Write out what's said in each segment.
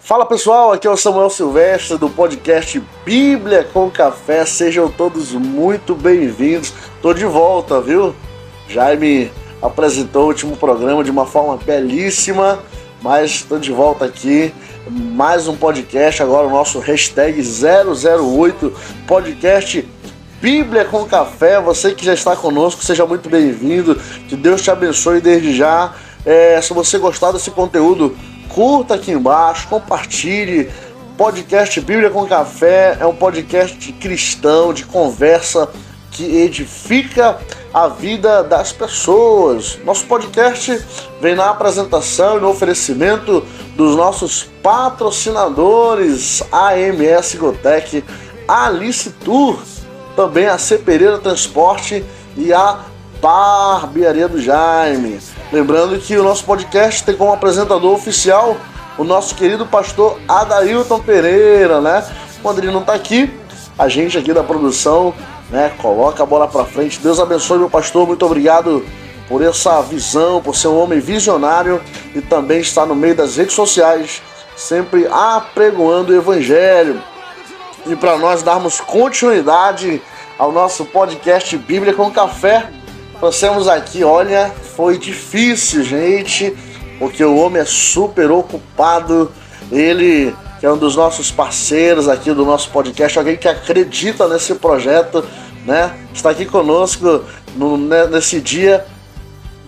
Fala pessoal, aqui é o Samuel Silvestre do podcast Bíblia com Café. Sejam todos muito bem-vindos. Tô de volta, viu? Jaime apresentou o último programa de uma forma belíssima, mas estou de volta aqui. Mais um podcast, agora o nosso hashtag 008 podcast Bíblia com Café. Você que já está conosco, seja muito bem-vindo. Que Deus te abençoe desde já. Se você gostar desse conteúdo, curta aqui embaixo, compartilhe. Podcast Bíblia com Café é um podcast cristão, de conversa, que edifica a vida das pessoas. Nosso podcast vem na apresentação e no oferecimento dos nossos patrocinadores, AMS Gotec, Alice Tour, também a C. Pereira Transporte e a Barbearia do Jaime. Lembrando que o nosso podcast tem como apresentador oficial o nosso querido pastor Adailton Pereira, né? Quando ele não está aqui, a gente aqui da produção, né, coloca a bola para frente. Deus abençoe meu pastor, muito obrigado por essa visão, por ser um homem visionário e também estar no meio das redes sociais, sempre apregoando o evangelho. E para nós darmos continuidade ao nosso podcast Bíblia com Café, trouxemos aqui, olha, foi difícil, gente, porque o homem é super ocupado. Ele, que é um dos nossos parceiros aqui do nosso podcast, alguém que acredita nesse projeto, né, está aqui conosco nesse dia.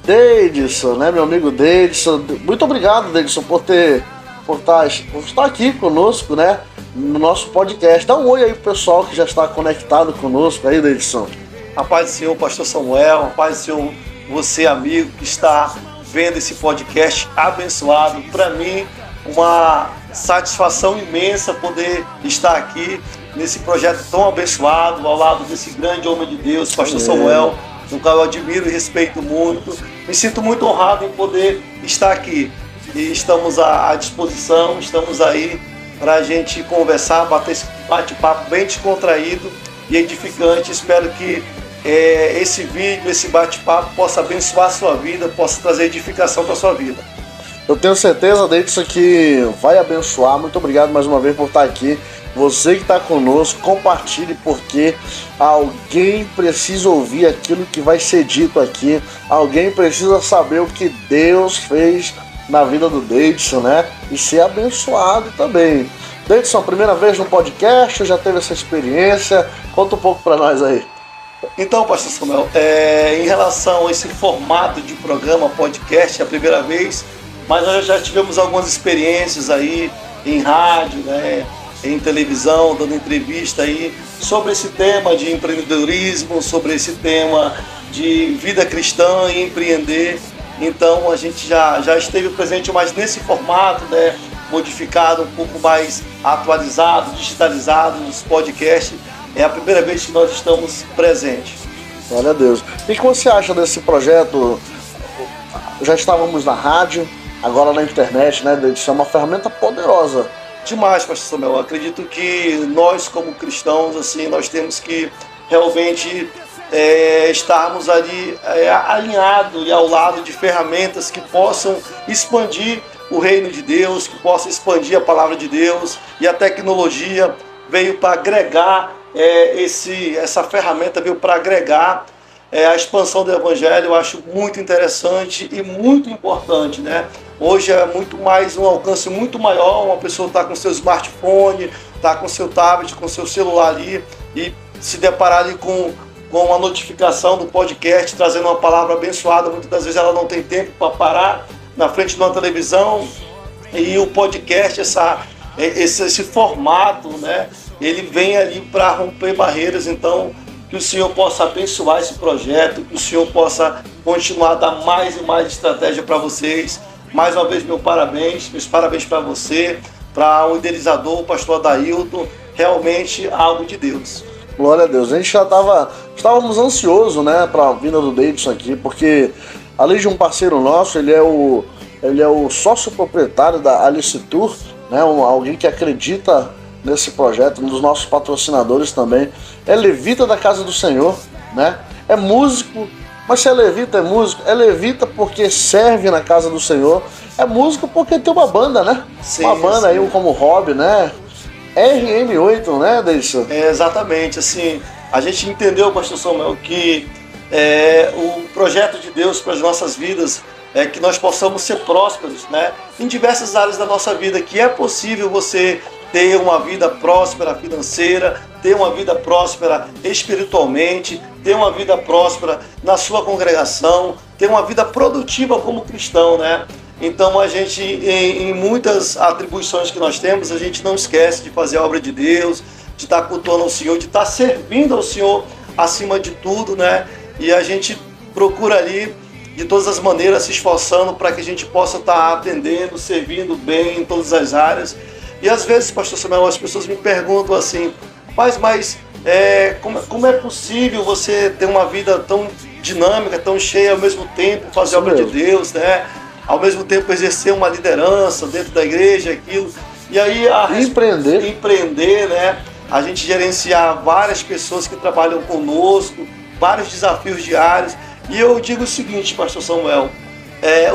Deidson, né, meu amigo Deidson, muito obrigado, Deidson, por estar aqui conosco, né, no nosso podcast. Dá um oi aí pro pessoal que já está conectado conosco aí, Deidson. A paz do Senhor, pastor Samuel, a paz do Senhor, você amigo que está vendo esse podcast abençoado. Para mim, uma satisfação imensa poder estar aqui nesse projeto tão abençoado, ao lado desse grande homem de Deus, pastor Samuel, no qual eu admiro e respeito muito. Me sinto muito honrado em poder estar aqui. E estamos à disposição, estamos aí para a gente conversar, bater esse bate-papo bem descontraído e edificante. Espero que esse vídeo, esse bate-papo possa abençoar a sua vida, possa trazer edificação para a sua vida. Eu tenho certeza, Deidson, que vai abençoar. Muito obrigado mais uma vez por estar aqui. Você que está conosco, compartilhe, porque alguém precisa ouvir aquilo que vai ser dito aqui. Alguém precisa saber o que Deus fez na vida do Deidson, né? E ser abençoado também. Deidson, primeira vez no podcast, já teve essa experiência? Conta um pouco para nós aí. Então, pastor Samuel, em relação a esse formato de programa, podcast, é a primeira vez, mas nós já tivemos algumas experiências aí em rádio, né, em televisão, dando entrevista aí sobre esse tema de empreendedorismo, sobre esse tema de vida cristã e empreender. Então a gente já esteve presente, mas nesse formato, né, modificado, um pouco mais atualizado, digitalizado, nos podcasts. É a primeira vez que nós estamos presentes. Glória a Deus. E o que você acha desse projeto? Já estávamos na rádio, agora na internet, né? Isso é uma ferramenta poderosa. Demais, pastor Samuel. Eu acredito que nós, como cristãos, assim, nós temos que realmente estarmos ali alinhados e ao lado de ferramentas que possam expandir o reino de Deus, que possam expandir a palavra de Deus. E a tecnologia veio para agregar, essa ferramenta veio para agregar a expansão do evangelho. Eu acho muito interessante e muito importante, né? Hoje é muito mais, um alcance muito maior. Uma pessoa está com seu smartphone, está com seu tablet, com seu celular ali, e se deparar ali com uma notificação do podcast trazendo uma palavra abençoada. Muitas das vezes ela não tem tempo para parar na frente de uma televisão, e o podcast, esse formato, né, ele vem ali para romper barreiras. Então, que o Senhor possa abençoar esse projeto, que o Senhor possa continuar a dar mais e mais estratégia para vocês. Mais uma vez, meus parabéns para você, para o idealizador, o pastor Adailton. Realmente algo de Deus. Glória a Deus. A gente já estávamos ansiosos, né, para a vinda do Deidson aqui, porque além de um parceiro nosso, ele é o sócio proprietário da Alice Tour, né, alguém que acredita nesse projeto, um dos nossos patrocinadores também. É levita da Casa do Senhor, né? É músico, Mas se é levita, é músico, é levita porque serve na casa do Senhor, é músico porque tem uma banda, né? Sim, uma banda sim. aí como hobby, né? RM8, né, Deison? Exatamente, assim, a gente entendeu, pastor Samuel, que o projeto de Deus para as nossas vidas é que nós possamos ser prósperos, né? Em diversas áreas da nossa vida, que é possível você ter uma vida próspera financeira, ter uma vida próspera espiritualmente, ter uma vida próspera na sua congregação, ter uma vida produtiva como cristão, né? Então a gente, em muitas atribuições que nós temos, a gente não esquece de fazer a obra de Deus, de estar cultuando ao Senhor, de estar servindo ao Senhor acima de tudo, né? E a gente procura ali, de todas as maneiras, se esforçando para que a gente possa estar atendendo, servindo bem em todas as áreas. E às vezes, pastor Samuel, as pessoas me perguntam assim, mas como é possível você ter uma vida tão dinâmica, tão cheia, ao mesmo tempo fazer a obra de Deus, né? Ao mesmo tempo exercer uma liderança dentro da igreja, aquilo. E aí empreender, né? A gente gerenciar várias pessoas que trabalham conosco, vários desafios diários. E eu digo o seguinte, pastor Samuel,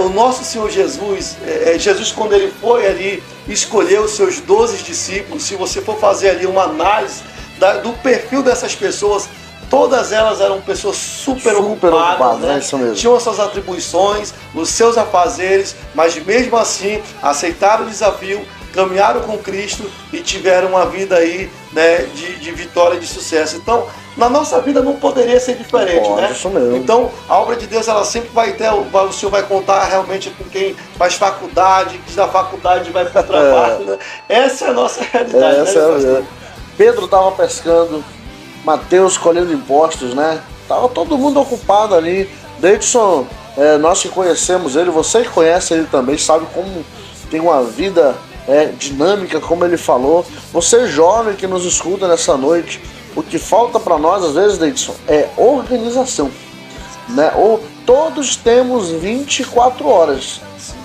o nosso Senhor Jesus, Jesus quando ele foi ali escolher os seus 12 discípulos, se você for fazer ali uma análise do perfil dessas pessoas, todas elas eram pessoas super ocupadas, né? Isso mesmo. Tinham as suas atribuições, os seus afazeres, mas mesmo assim aceitaram o desafio, caminharam com Cristo e tiveram uma vida aí, né, de vitória e de sucesso. Então, na nossa vida não poderia ser diferente, né? Isso mesmo. Então, a obra de Deus, ela sempre vai ter, o Senhor vai contar realmente com quem faz faculdade, que da faculdade vai para o trabalho, né? Essa é a nossa realidade, né? Pedro estava pescando, Mateus colhendo impostos, né? Tava todo mundo ocupado ali. Deidson, nós que conhecemos ele, você que conhece ele também, sabe como tem uma vida dinâmica, como ele falou. Você jovem que nos escuta nessa noite, o que falta para nós às vezes, Deidson, é organização, né? Ou todos temos 24 horas,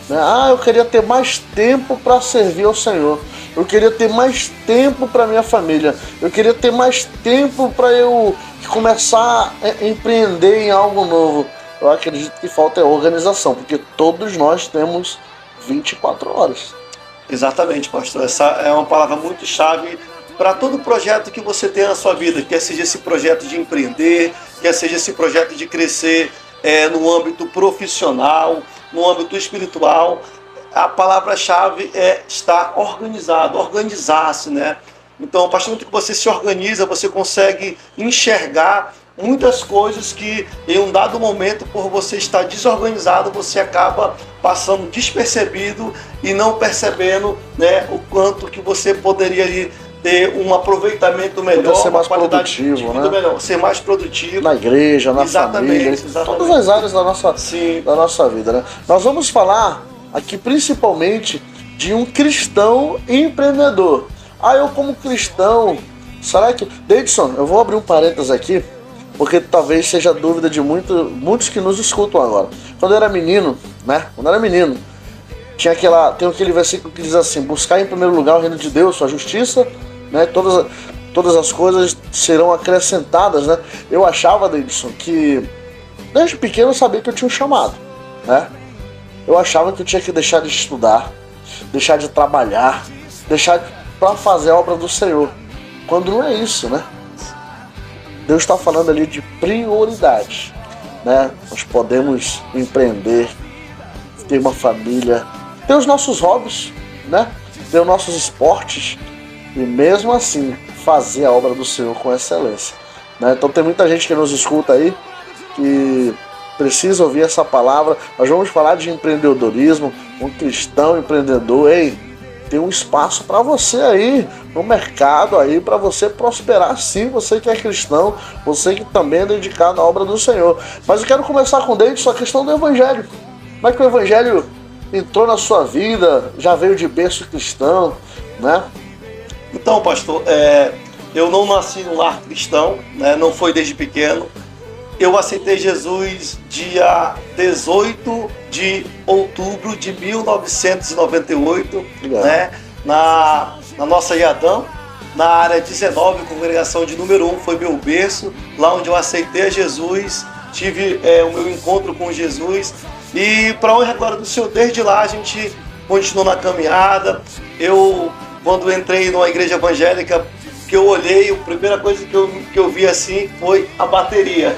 né? Eu queria ter mais tempo para servir ao Senhor. Eu queria ter mais tempo para minha família. Eu queria ter mais tempo para eu começar a empreender em algo novo. Eu acredito que falta organização, porque todos nós temos 24 horas. Exatamente, pastor. Essa é uma palavra muito chave para todo projeto que você tem na sua vida, quer seja esse projeto de empreender, quer seja esse projeto de crescer no âmbito profissional, no âmbito espiritual. A palavra-chave é estar organizado, organizar-se, né? Então, a partir do momento que você se organiza, você consegue enxergar muitas coisas que, em um dado momento, por você estar desorganizado, você acaba passando despercebido e não percebendo, né, o quanto que você poderia ali ter um aproveitamento melhor, ser mais uma qualidade de produtivo, vida né? melhor, ser mais produtivo. Na igreja, na família, exatamente. todas as áreas da nossa vida, né? Nós vamos falar aqui principalmente de um cristão empreendedor. Eu como cristão, será que... Deidson, eu vou abrir um parênteses aqui, porque talvez seja dúvida de muitos que nos escutam agora. Quando eu era menino, né? Tem aquele versículo que diz assim: buscar em primeiro lugar o reino de Deus, sua justiça, né? Todas as coisas serão acrescentadas, né? Eu achava, Deidson, que desde pequeno eu sabia que eu tinha um chamado, né? Eu achava que eu tinha que deixar de estudar, deixar de trabalhar, deixar para fazer a obra do Senhor. Quando não é isso, né? Deus está falando ali de prioridade, né? Nós podemos empreender, ter uma família, ter os nossos hobbies, né? Ter os nossos esportes e mesmo assim fazer a obra do Senhor com excelência, né? Então tem muita gente que nos escuta aí que precisa ouvir essa palavra. Nós vamos falar de empreendedorismo, um cristão empreendedor. Tem um espaço para você aí no mercado aí, para você prosperar, sim, você que é cristão, você que também é dedicado à obra do Senhor. Mas eu quero começar com Deidson, a questão do evangelho. Como é que o evangelho entrou na sua vida, já veio de berço cristão, né? Então, pastor, eu não nasci num lar cristão, né? Não foi desde pequeno. Eu aceitei Jesus dia 18 de outubro de 1998, né? Na nossa Iadão, na área 19, congregação de número 1, foi meu berço, lá onde eu aceitei a Jesus tive o meu encontro com Jesus. E para honra agora do Senhor, desde lá a gente continuou na caminhada. Eu, quando entrei numa igreja evangélica, que eu olhei, a primeira coisa que eu vi assim foi a bateria.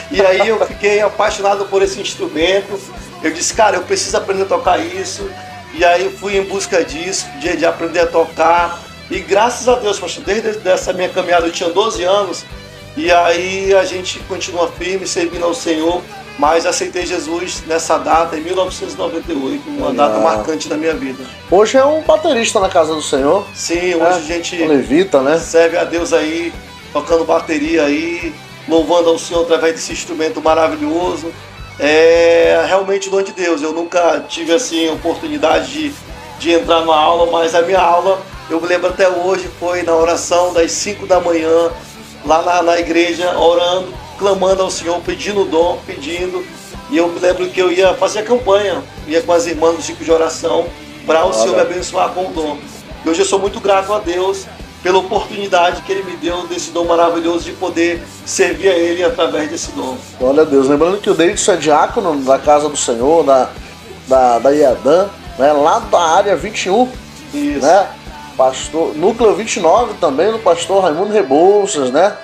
E aí eu fiquei apaixonado por esse instrumento. Eu disse, cara, eu preciso aprender a tocar isso. E aí eu fui em busca disso, de aprender a tocar. E graças a Deus, pastor, desde essa minha caminhada, eu tinha 12 anos. E aí a gente continua firme, servindo ao Senhor. Mas aceitei Jesus nessa data, em 1998, uma data marcante da minha vida. Hoje é um baterista na casa do Senhor. Sim, hoje a gente levita, né? Serve a Deus aí, tocando bateria aí, louvando ao Senhor através desse instrumento maravilhoso. É realmente o dom de Deus. Eu nunca tive assim oportunidade de entrar numa aula, mas a minha aula, eu me lembro até hoje, foi na oração das 5 da manhã, lá na igreja, orando, clamando ao Senhor, pedindo o dom, e eu me lembro que eu ia fazer a campanha, ia com as irmãs do ciclo de oração, para o Senhor me abençoar com o dom. E hoje eu sou muito grato a Deus pela oportunidade que Ele me deu desse dom maravilhoso de poder servir a Ele através desse dom. Glória a Deus. Lembrando que o Deidson é diácono da casa do Senhor, da IADAN, né, lá da área 21, Isso. Né? Pastor, núcleo 29 também, do pastor Raimundo Rebouças, né?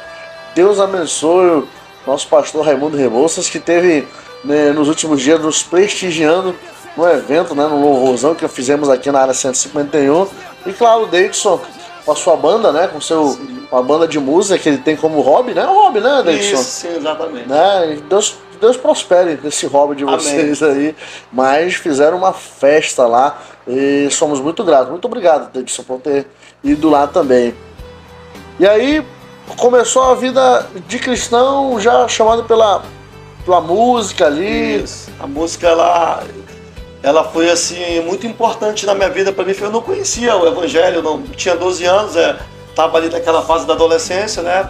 Deus abençoe o nosso pastor Raimundo Rebouças, que teve, né, nos últimos dias nos prestigiando no evento, né, no louvorzão que fizemos aqui na área 151. E claro, o Deidson com a sua banda, né, com a banda de música que ele tem como hobby, né? É um hobby, né, Deidson? Isso, sim, exatamente. Né? Deus prospere esse hobby de vocês. Amém. Aí. Mas fizeram uma festa lá e somos muito gratos. Muito obrigado, Deidson, por ter ido lá também. E aí começou a vida de cristão já chamado pela música ali. Isso. A música ela foi assim muito importante na minha vida. Para mim, eu não conhecia o evangelho, não tinha 12 anos, estava ali naquela fase da adolescência, né?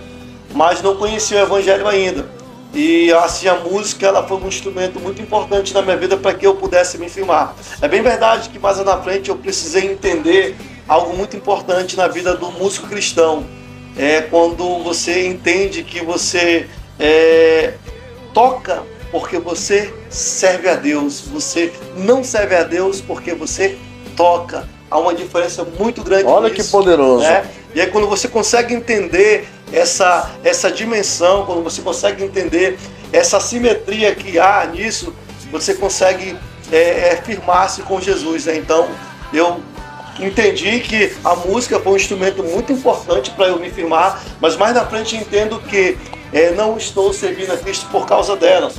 Mas não conhecia o evangelho ainda. E assim a música ela foi um instrumento muito importante na minha vida para que eu pudesse me firmar. É bem verdade que mais na frente eu precisei entender algo muito importante na vida do músico cristão. É quando você entende que você toca porque você serve a Deus. Você não serve a Deus porque você toca. Há uma diferença muito grande. Olha nisso, que poderoso. Né? E aí quando você consegue entender essa dimensão, quando você consegue entender essa simetria que há nisso, você consegue firmar-se com Jesus. Né? Então eu entendi que a música foi um instrumento muito importante para eu me firmar, mas mais na frente entendo que não estou servindo a Cristo por causa dela.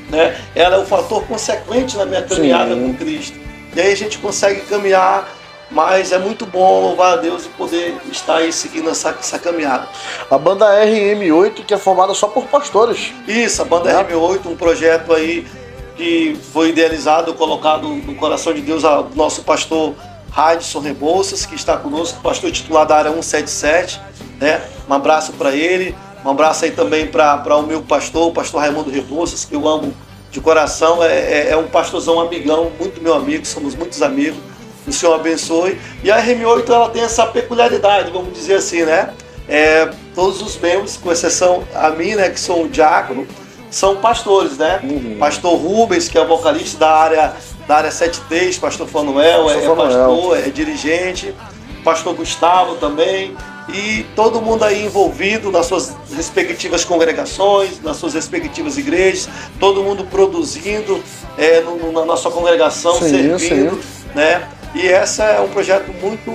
Né? Ela é um fator consequente na minha caminhada com Cristo. E aí a gente consegue caminhar, mas é muito bom louvar a Deus e poder estar aí seguindo essa caminhada. A banda RM8, que é formada só por pastores. Isso, a banda RM8, um projeto aí que foi idealizado, colocado no coração de Deus, ao nosso pastor Radisson Rebouças, que está conosco, pastor titular da área 177, né? Um abraço para ele, um abraço aí também para o meu pastor, o pastor Raimundo Rebouças, que eu amo de coração, é um pastorzão amigão, muito meu amigo, somos muitos amigos, o Senhor abençoe. E a RM8 ela tem essa peculiaridade, vamos dizer assim, né? Todos os membros, com exceção a mim, né, que sou um diácono, são pastores, né? Pastor Rubens, que é o vocalista da área 73, pastor Fanuel, pastor, é dirigente, pastor Gustavo também, e todo mundo aí envolvido nas suas respectivas congregações, nas suas respectivas igrejas, todo mundo produzindo na sua congregação, servindo, né? E esse é um projeto muito,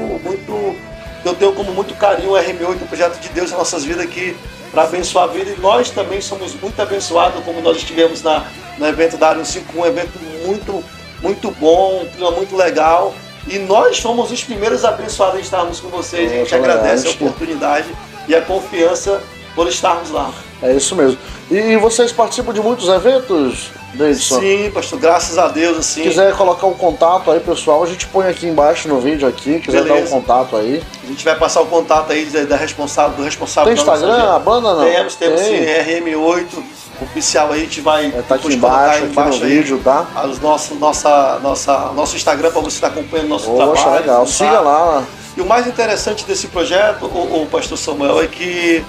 eu tenho como muito carinho o RM8, um projeto de Deus em nossas vidas aqui, para abençoar a vida, e nós também somos muito abençoados, como nós estivemos no evento da área 151, um evento muito bom, um clima muito legal, e nós fomos os primeiros abençoados em estarmos com vocês. A gente agradece a oportunidade e a confiança por estarmos lá. É isso mesmo. E vocês participam de muitos eventos, Deidson? Sim, pastor, graças a Deus. Assim. Se quiser colocar um contato aí, pessoal, a gente põe aqui embaixo no vídeo aqui, quiser dar um contato aí. A gente vai passar o contato aí do responsável. Tem Instagram, a banda não? Temos sim, RM8 oficial aí, a gente vai aqui embaixo no vídeo, tá? Nosso Instagram para você estar acompanhando o nosso trabalho. Legal, tá? Siga lá. E o mais interessante desse projeto, o pastor Samuel, é que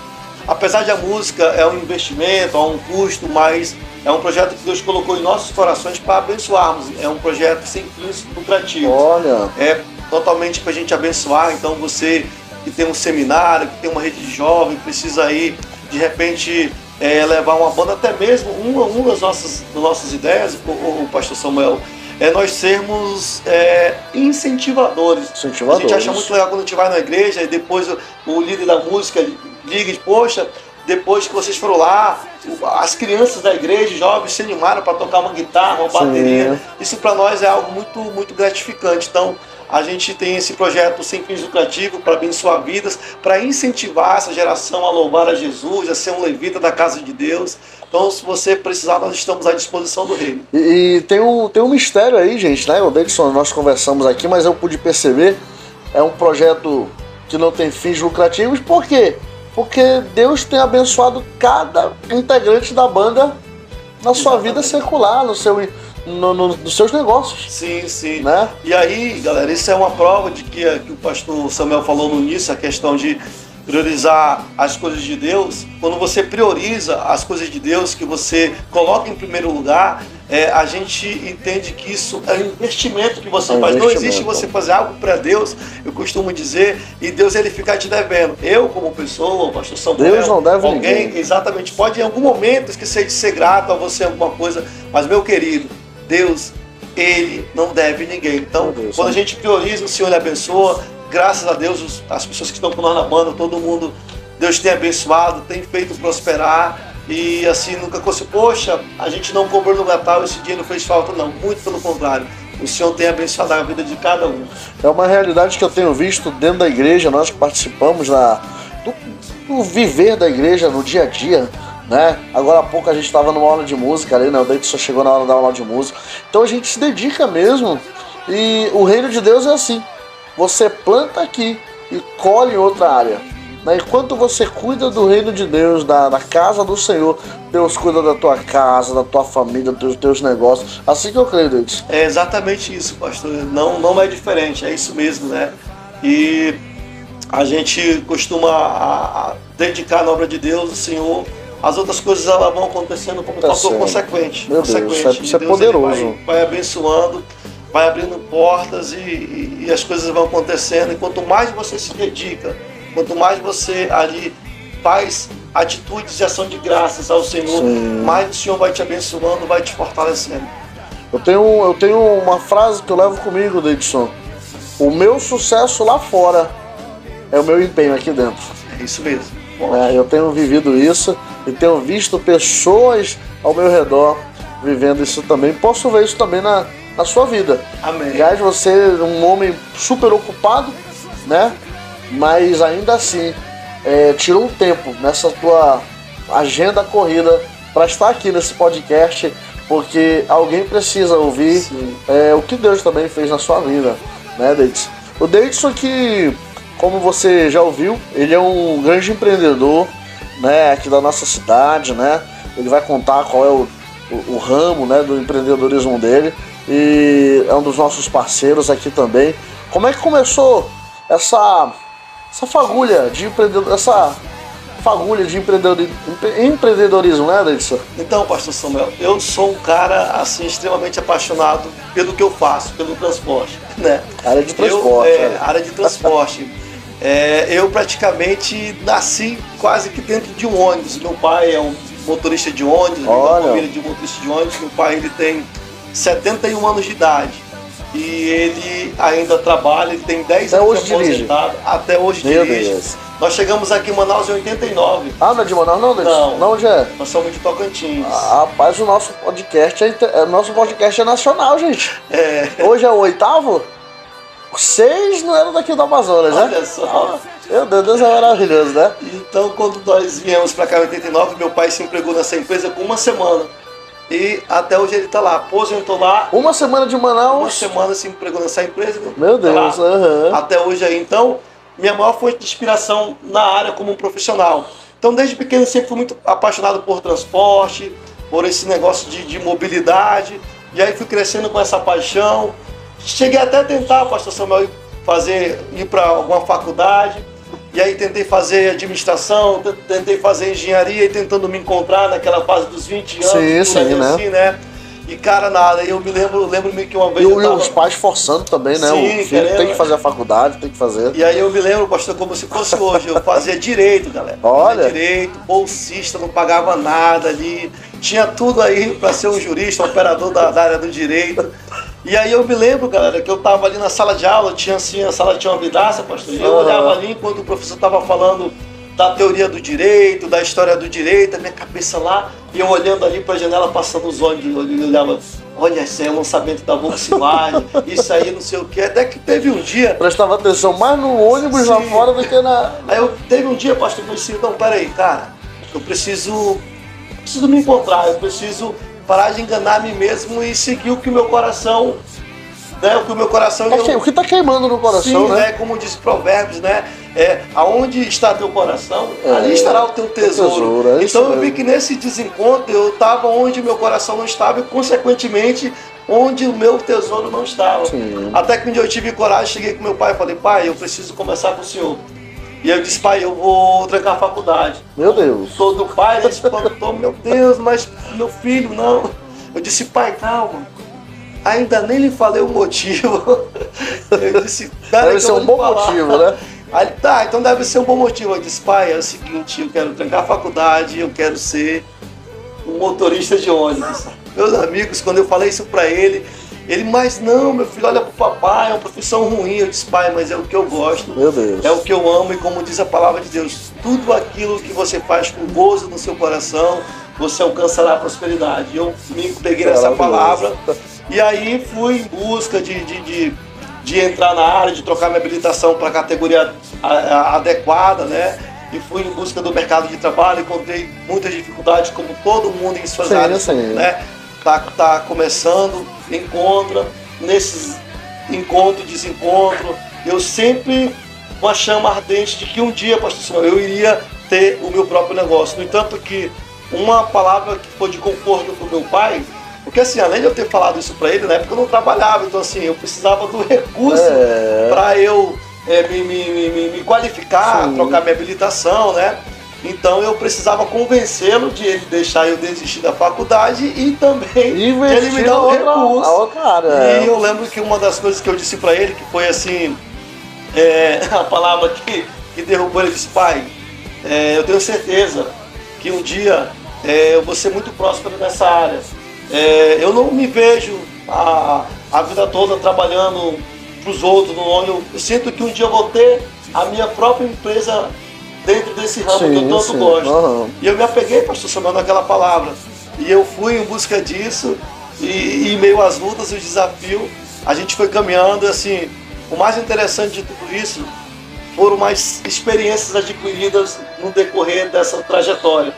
apesar de a música é um investimento, é um custo, mas É um projeto que Deus colocou em nossos corações para abençoarmos. É um projeto sem fins lucrativos. Olha. É totalmente para a gente abençoar. Então você que tem um seminário, que tem uma rede de jovem, precisa aí, de repente, levar uma banda, até mesmo uma das nossas ideias, o pastor Samuel, é nós sermos incentivadores. A gente acha muito legal quando a gente vai na igreja e depois o líder da música liga e diz, poxa, depois que vocês foram lá, as crianças da igreja, jovens, se animaram para tocar uma guitarra, uma bateria. Sim. Isso para nós é algo muito, muito gratificante. Então, a gente tem esse projeto sem fins lucrativos para abençoar vidas, para incentivar essa geração a louvar a Jesus, a ser um levita da casa de Deus. Então, se você precisar, nós estamos à disposição do reino. E tem um mistério aí, gente, né? O Davidson, nós conversamos aqui, mas eu pude perceber, é um projeto que não tem fins lucrativos. Por quê? Porque Deus tem abençoado cada integrante da banda na sua vida secular, nos seus negócios. Sim, sim. Né? E aí, galera, isso é uma prova de que o pastor Samuel falou no início, a questão de priorizar as coisas de Deus. Quando você prioriza as coisas de Deus, que você coloca em primeiro lugar, a gente entende que isso é um investimento que você faz. Não existe você fazer algo para Deus, eu costumo dizer, e Deus ele ficar te devendo. Eu, como pessoa, o pastor Samuel, Deus não deve alguém, ninguém. Exatamente, pode em algum momento esquecer de ser grato a você alguma coisa, mas meu querido, Deus, ele não deve ninguém. Então, quando a gente prioriza, o Senhor ele abençoa. Graças a Deus, as pessoas que estão com nós na banda, todo mundo, Deus tem abençoado, tem feito prosperar. E assim, nunca conseguiu, poxa, a gente não cobrou no Natal, esse dia não fez falta. Não, muito pelo contrário. O Senhor tem abençoado a vida de cada um. É uma realidade que eu tenho visto dentro da igreja, nós que participamos do viver da igreja no dia a dia, né? Agora há pouco a gente estava numa aula de música ali, né? O David só chegou na hora da aula de música. Então a gente se dedica mesmo. E o reino de Deus é assim. Você planta aqui e colhe em outra área. Enquanto você cuida do reino de Deus, da casa do Senhor, Deus cuida da tua casa, da tua família, dos teus negócios. Assim que eu creio, Deus. É exatamente isso, pastor. Não é diferente, é isso mesmo, né? E a gente costuma dedicar na obra de Deus, o Senhor. As outras coisas elas vão acontecendo como fator consequente. Meu Deus, isso é poderoso. Vai abençoando, vai abrindo portas e as coisas vão acontecendo. E quanto mais você se dedica, quanto mais você ali faz atitudes de ação de graças ao Senhor, sim, mais o Senhor vai te abençoando, vai te fortalecendo. Eu tenho uma frase que eu levo comigo, Davidson. O meu sucesso lá fora é o meu empenho aqui dentro. É isso mesmo. Eu tenho vivido isso e tenho visto pessoas ao meu redor vivendo isso também. Posso ver isso também na sua vida. Amém. Aliás, você é um homem super ocupado, né? Mas ainda assim, tirou um tempo nessa tua agenda corrida para estar aqui nesse podcast, porque alguém precisa ouvir o que Deus também fez na sua vida, né, Davidson? O Davidson que, como você já ouviu, ele é um grande empreendedor, né, aqui da nossa cidade, né? Ele vai contar qual é o ramo, né, do empreendedorismo dele e é um dos nossos parceiros aqui também. Como é que começou essa fagulha de empreendedorismo, né, Davidson? Então, pastor Samuel, eu sou um cara assim extremamente apaixonado pelo que eu faço, pelo transporte, né? Área de transporte. Área de transporte. Eu praticamente nasci quase que dentro de um ônibus. Meu pai é um motorista de ônibus, uma família de motorista de ônibus. Meu pai ele tem 71 anos de idade. E ele ainda trabalha, ele tem 10 anos de aposentado, até hoje dirige. Deus. Nós chegamos aqui em Manaus em 89. Ah, não é de Manaus não, Davidson? Não, onde é? Nós somos de Tocantins. Rapaz, o nosso podcast é nacional, gente. Hoje é o 8º? 6 não eram daqui do Amazonas, né? Olha só. Meu Deus, é maravilhoso, né? Então, quando nós viemos para cá em 89, meu pai se empregou nessa empresa por uma semana. E até hoje ele está lá, aposentou lá. Uma semana de Manaus? Uma semana se empregou nessa empresa. Meu Deus, tá até hoje aí. Então, minha maior fonte de inspiração na área como um profissional. Então, desde pequeno, sempre fui muito apaixonado por transporte, por esse negócio de mobilidade. E aí fui crescendo com essa paixão. Cheguei até a tentar, pastor Samuel, ir para alguma faculdade. E aí tentei fazer administração, tentei fazer engenharia e tentando me encontrar naquela fase dos 20 anos. Sim, né? Assim, né? E cara, nada, eu lembro-me que uma vez e os pais forçando também, né? Sim, o filho tem que fazer a faculdade, tem que fazer. E aí eu me lembro, pastor, como se fosse hoje, eu fazia direito, galera. Olha. Fazia direito, bolsista, não pagava nada ali, tinha tudo aí para ser um jurista, um operador da área do direito. E aí eu me lembro, galera, que eu tava ali na sala de aula, tinha assim, a sala tinha uma vidraça, pastor, e eu olhava ali enquanto o professor tava falando da teoria do direito, da história do direito, a minha cabeça lá, e eu olhando ali para a janela, passando os olhos, eu olhava, olha, isso aí é o lançamento da Volkswagen, isso aí não sei o que, até que teve um dia... Prestava atenção mais no ônibus lá fora do que na... Aí teve um dia, pastor, que eu disse, então, peraí, cara, eu preciso me encontrar, eu preciso parar de enganar a mim mesmo e seguir o que o meu coração... Né, o que o meu coração... O que está queimando no coração, sim, né? Como diz Provérbios, né? Aonde está teu coração, ali estará o teu tesouro. Então eu vi que nesse desencontro eu estava onde o meu coração não estava e, consequentemente, onde o meu tesouro não estava. Sim. Até que um dia eu tive coragem, cheguei com meu pai e falei, pai, eu preciso conversar com o senhor. E eu disse, pai, eu vou trancar a faculdade. Meu Deus. Todo pai, né, espantou, meu Deus, mas meu filho, não. Eu disse, pai, calma. Ainda nem lhe falei o motivo. Eu disse, deve ser um bom motivo, né? Aí, tá, então deve ser um bom motivo. Eu disse, pai, é o seguinte, eu quero trancar a faculdade, eu quero ser um motorista de ônibus. Meus amigos, quando eu falei isso pra ele, mas não, meu filho, olha pro papai, é uma profissão ruim. Eu disse, pai, mas é o que eu gosto. Meu Deus. É o que eu amo e como diz a palavra de Deus, tudo aquilo que você faz com gozo no seu coração, você alcançará a prosperidade. Eu me peguei nessa palavra. E aí fui em busca de entrar na área, de trocar minha habilitação para a categoria adequada, né? E fui em busca do mercado de trabalho, encontrei muitas dificuldades, como todo mundo em suas áreas, né? Tá começando, encontra, nesses encontro e desencontro, eu sempre com a chama ardente de que um dia, pastor Simão, eu iria ter o meu próprio negócio. No entanto que uma palavra que foi de conforto para o meu pai, porque assim, além de eu ter falado isso para ele, na época eu não trabalhava, então assim, eu precisava do recurso para eu me qualificar, sim, trocar minha habilitação, né? Então eu precisava convencê-lo de ele deixar eu desistir da faculdade e também de ele me dar um recurso. A outra área. E eu lembro que uma das coisas que eu disse para ele, que foi assim, a palavra que derrubou ele, disse, pai, eu tenho certeza que um dia eu vou ser muito próspero nessa área. Eu não me vejo a vida toda trabalhando para os outros no ônibus. Eu sinto que um dia eu vou ter a minha própria empresa dentro desse ramo, sim, que eu tanto gosto. Uhum. E eu me apeguei, pastor Samuel, naquela palavra. E eu fui em busca disso, e em meio às lutas e o desafio, a gente foi caminhando. E assim, o mais interessante de tudo isso foram mais experiências adquiridas no decorrer dessa trajetória.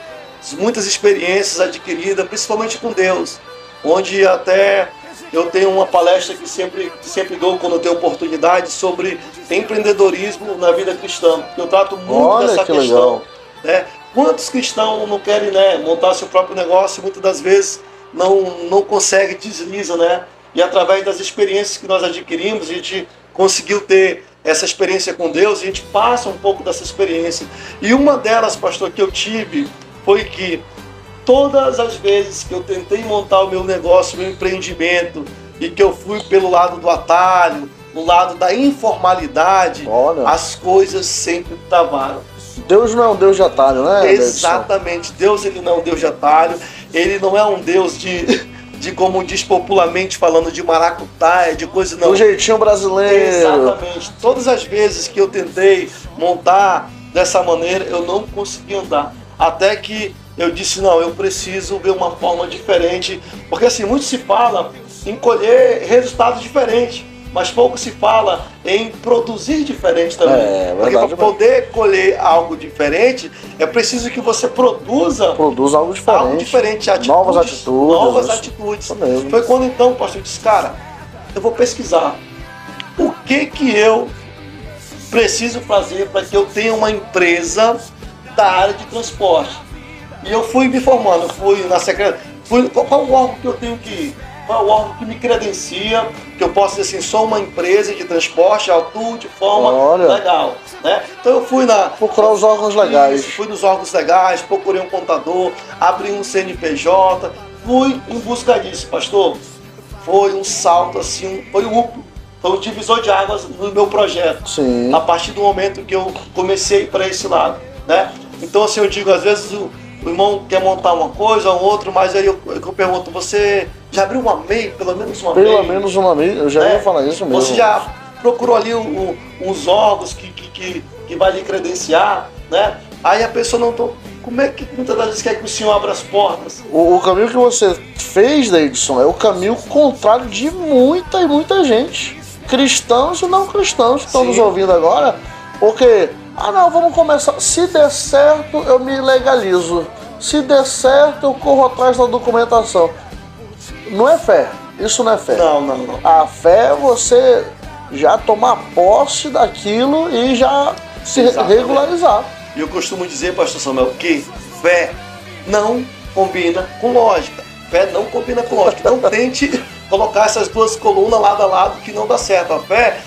Muitas experiências adquiridas, principalmente com Deus, onde até eu tenho uma palestra que sempre dou quando eu tenho oportunidade sobre empreendedorismo na vida cristã. Eu trato muito dessa questão. Né? Quantos cristãos não querem, né, montar seu próprio negócio, muitas das vezes não conseguem, deslizam, né? E através das experiências que nós adquirimos, a gente conseguiu ter essa experiência com Deus, a gente passa um pouco dessa experiência. E uma delas, pastor, que eu tive foi que todas as vezes que eu tentei montar o meu negócio, o meu empreendimento, e que eu fui pelo lado do atalho, no lado da informalidade, as coisas sempre travaram. Deus não é um Deus de atalho, né? Exatamente. Deus, ele não é um Deus de atalho. Ele não é um Deus de como diz popularmente falando, de maracutaia, de coisa não. Do jeitinho brasileiro. Exatamente. Todas as vezes que eu tentei montar dessa maneira, eu não consegui andar. Até que eu disse, não, eu preciso ver uma forma diferente. Porque assim, muito se fala em colher resultados diferentes, mas pouco se fala em produzir diferente também. Porque para poder colher algo diferente, é preciso que você produza algo diferente. Novas atitudes. Foi quando então, pastor, eu disse, cara, eu vou pesquisar o que eu preciso fazer para que eu tenha uma empresa da área de transporte. E eu fui me formando, fui na secretaria, qual o órgão que eu tenho que ir? qual é o órgão que me credencia, que eu posso dizer assim, sou uma empresa de transporte, atuo de forma legal, né? Então eu fui procurar os órgãos legais. Fui nos órgãos legais, procurei um contador, abri um CNPJ, fui em busca disso, pastor. Foi um salto assim, foi um divisor de águas no meu projeto. Sim. A partir do momento que eu comecei para esse lado, né? Então assim, eu digo, às vezes o irmão quer montar uma coisa ou outra, mas aí eu pergunto, você já abriu uma MEI, pelo menos uma MEI? Pelo menos uma MEI, eu já ia falar isso mesmo. Você já procurou ali os órgãos que vai lhe credenciar, né? Aí a pessoa não... Como é que muitas das vezes quer que o senhor abra as portas? O caminho que você fez, Deidson, é o caminho contrário de muita gente. Cristãos e não cristãos que estão nos ouvindo agora. Porque, não, vamos começar. Se der certo, eu me legalizo. Se der certo, eu corro atrás da documentação. Não é fé. Isso não é fé. Não. A fé é você já tomar posse daquilo e já se regularizar. E eu costumo dizer, pastor Samuel, que fé não combina com lógica. Fé não combina com lógica. Não tente colocar essas duas colunas lado a lado que não dá certo. A fé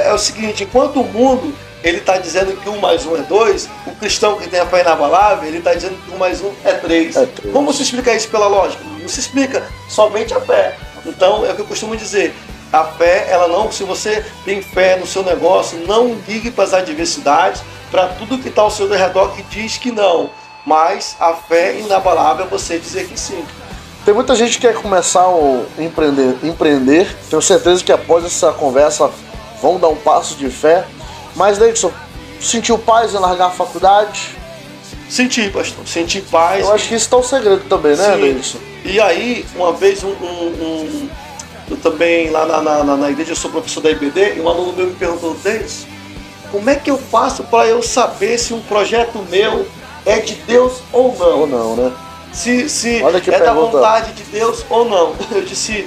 é o seguinte, enquanto o mundo ele está dizendo que 1 mais 1 é 2, o cristão que tem a fé inabalável, ele está dizendo que 1 mais 1 é 3. Como se explica isso pela lógica? Não se explica, somente a fé. Então é o que eu costumo dizer. A fé, ela não, se você tem fé no seu negócio, não ligue para as adversidades, para tudo que está ao seu redor que diz que não. Mas a fé inabalável é você dizer que sim. Tem muita gente que quer começar a empreender. Tenho certeza que após essa conversa vão dar um passo de fé. Mas, Deidson, sentiu paz em largar a faculdade? Senti, pastor. Senti paz. Eu acho que isso está o segredo também, né, Deidson? E aí, uma vez, eu também, lá na igreja, eu sou professor da IBD, e um aluno meu me perguntou, Deidson, como é que eu faço para eu saber se um projeto meu é de Deus ou não? Ou não, né? Se é da vontade de Deus ou não. Eu disse,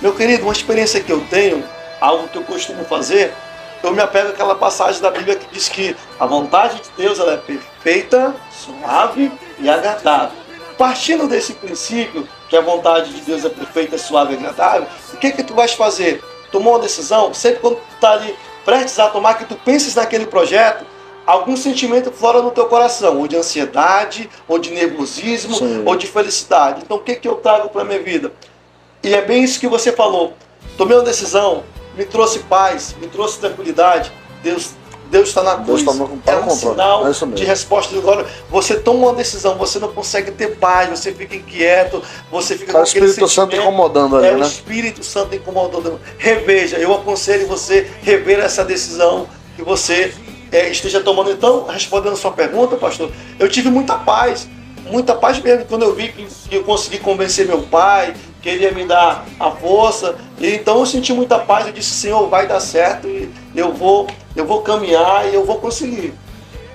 meu querido, uma experiência que eu tenho, algo que eu costumo fazer, eu me apego àquela passagem da Bíblia que diz que a vontade de Deus ela é perfeita, suave e agradável. Partindo desse princípio, que a vontade de Deus é perfeita, suave e agradável, o que tu vais fazer? Tomou uma decisão, sempre quando tu está ali prestes a tomar, que tu penses naquele projeto, algum sentimento flora no teu coração, ou de ansiedade, ou de nervosismo, Sim. ou de felicidade. Então o que eu trago para a minha vida? E é bem isso que você falou. Tomei uma decisão, me trouxe paz, me trouxe tranquilidade. Deus está na cruz. É um sinal de resposta de glória. Você toma uma decisão, você não consegue ter paz, você fica inquieto, você fica com aquele sentimento. O Espírito Santo incomodando ali, né? O Espírito Santo incomodando. Reveja, eu aconselho você rever essa decisão que você esteja tomando. Então, respondendo a sua pergunta, pastor, eu tive muita paz mesmo, quando eu vi que eu consegui convencer meu pai, que ele ia me dar a força, e então eu senti muita paz, eu disse, Senhor, vai dar certo, e eu vou caminhar e eu vou conseguir.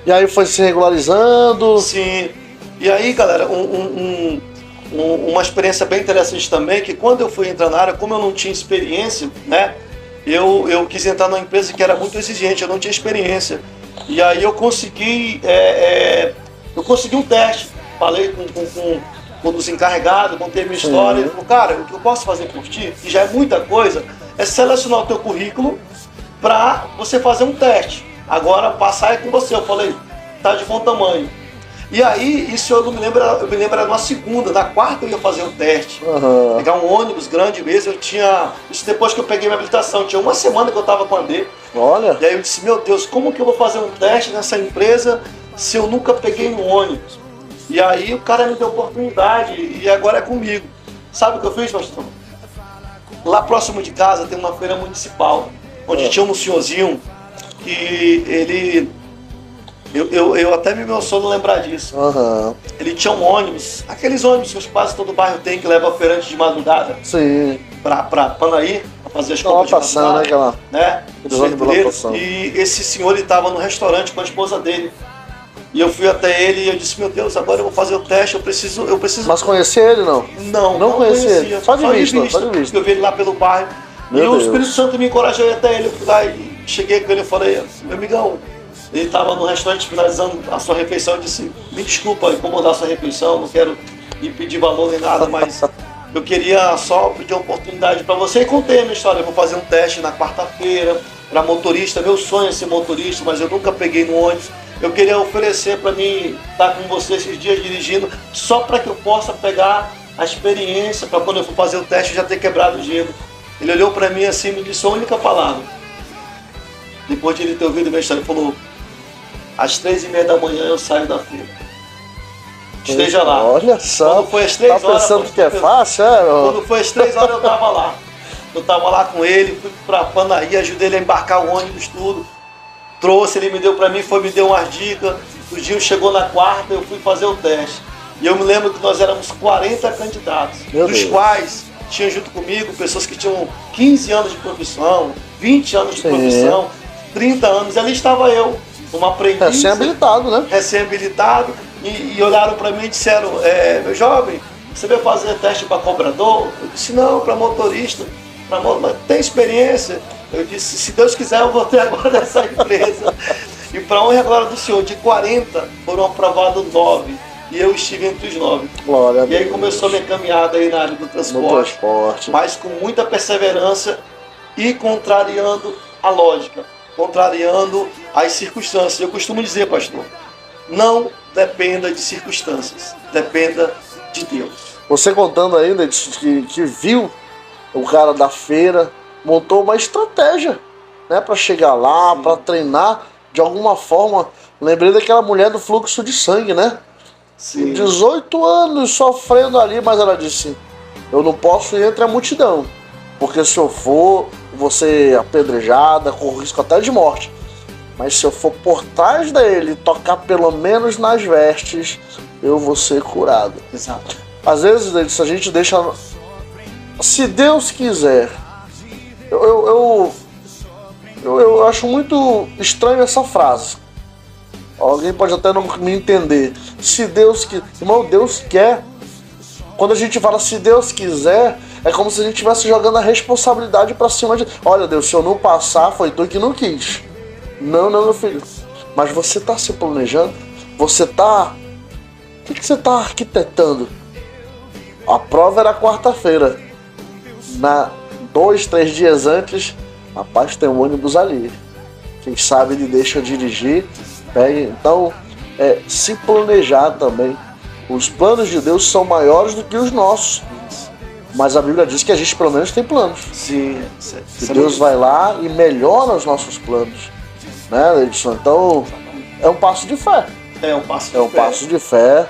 E aí foi se regularizando? Sim, e aí, galera, uma experiência bem interessante também, que quando eu fui entrar na área, como eu não tinha experiência, né, eu quis entrar numa empresa que era muito exigente, eu não tinha experiência, e aí eu consegui um teste. Falei com os encarregados, contei minha história. Ele falou, cara, o que eu posso fazer por ti, que já é muita coisa, é selecionar o teu currículo para você fazer um teste. Agora, passar é com você. Eu falei, tá de bom tamanho. E aí, isso eu me lembro era numa segunda, na quarta eu ia fazer o teste. Pegar um ônibus grande mesmo, isso depois que eu peguei minha habilitação, tinha uma semana que eu estava com a D. Olha. E aí eu disse, meu Deus, como que eu vou fazer um teste nessa empresa se eu nunca peguei no ônibus? E aí o cara me deu oportunidade e agora é comigo. Sabe o que eu fiz, pastor? Lá próximo de casa tem uma feira municipal, onde tinha um senhorzinho que ele... Eu até me emociono lembrar disso. Ele tinha um ônibus, aqueles ônibus que quase todo bairro tem, que leva feirante de madrugada. Sim. Pra Panaí, pra fazer as compras de madrugada. Né? E esse senhor, ele estava no restaurante com a esposa dele. E eu fui até ele e eu disse, meu Deus, agora eu vou fazer o teste, eu preciso... Mas conhecia ele, não? Não conhecia ele. Só de vista. Eu vi ele lá pelo bairro. O Espírito Santo me encorajou até ele. Eu fui lá e cheguei com ele e falei, meu amigão, ele estava no restaurante finalizando a sua refeição. Eu disse, me desculpa incomodar a sua refeição, não quero lhe pedir valor nem nada, mas eu queria só pedir uma oportunidade para você e contei a minha história. Eu vou fazer um teste na quarta-feira para motorista. Meu sonho é ser motorista, mas eu nunca peguei no ônibus. Eu queria oferecer para mim estar com você esses dias dirigindo, só para que eu possa pegar a experiência, para quando eu for fazer o teste eu já ter quebrado o gelo. Ele olhou para mim assim e me disse a única palavra. Depois de ele ter ouvido a minha história, ele falou: às 3h30 da manhã eu saio da feira. Esteja lá. Olha só, quando foi às 3 tá pensando horas, que é fácil, é? Quando foi às 3 horas eu estava lá. Eu estava lá com ele, fui para Panaí, ajudei ele a embarcar o ônibus, tudo. Trouxe, ele me deu para mim, me deu umas dicas. O dia chegou na quarta, eu fui fazer o teste. E eu me lembro que nós éramos 40 candidatos, dos quais tinham junto comigo pessoas que tinham 15 anos de profissão, 20 anos de profissão, 30 anos. E ali estava eu, uma aprendiz. Recém-habilitado, né? Recém-habilitado. E olharam para mim e disseram: meu jovem, você veio fazer teste para cobrador? Eu disse: não, para motorista. Mas tem experiência? Eu disse: se Deus quiser eu vou ter agora nessa empresa. E para honra e glória do Senhor, de 40 foram aprovados 9. E eu estive entre os 9. Glória a Deus. E aí começou a minha caminhada aí na área do transporte. Mas com muita perseverança e contrariando a lógica, contrariando as circunstâncias. Eu costumo dizer, pastor, não dependa de circunstâncias, dependa de Deus. Você contando ainda que viu o cara da feira, montou uma estratégia, né, para chegar lá, para treinar de alguma forma. Lembrei daquela mulher do fluxo de sangue, né? Sim. 18 anos sofrendo ali, mas ela disse: eu não posso ir entre a multidão, porque se eu for, vou ser apedrejada, corro risco até de morte. Mas se eu for por trás dele, tocar pelo menos nas vestes, eu vou ser curado. Exato. Às vezes a gente deixa... Se Deus quiser... Eu acho muito estranho essa frase. Alguém pode até não me entender. Se Deus quiser... Irmão, Deus quer. Quando a gente fala se Deus quiser, é como se a gente estivesse jogando a responsabilidade para cima de... Olha, Deus, se eu não passar, foi tu que não quis. Não, meu filho. Mas você está se planejando? Você está... O que você está arquitetando? A prova era quarta-feira. 2, 3 dias antes, rapaz, tem um ônibus ali. Quem sabe ele deixa eu dirigir. Então, se planejar também. Os planos de Deus são maiores do que os nossos. Mas a Bíblia diz que a gente pelo menos tem planos. Sim. Que Deus vai lá e melhora os nossos planos. Né, Edson? Então, é um passo de fé. É um passo de fé.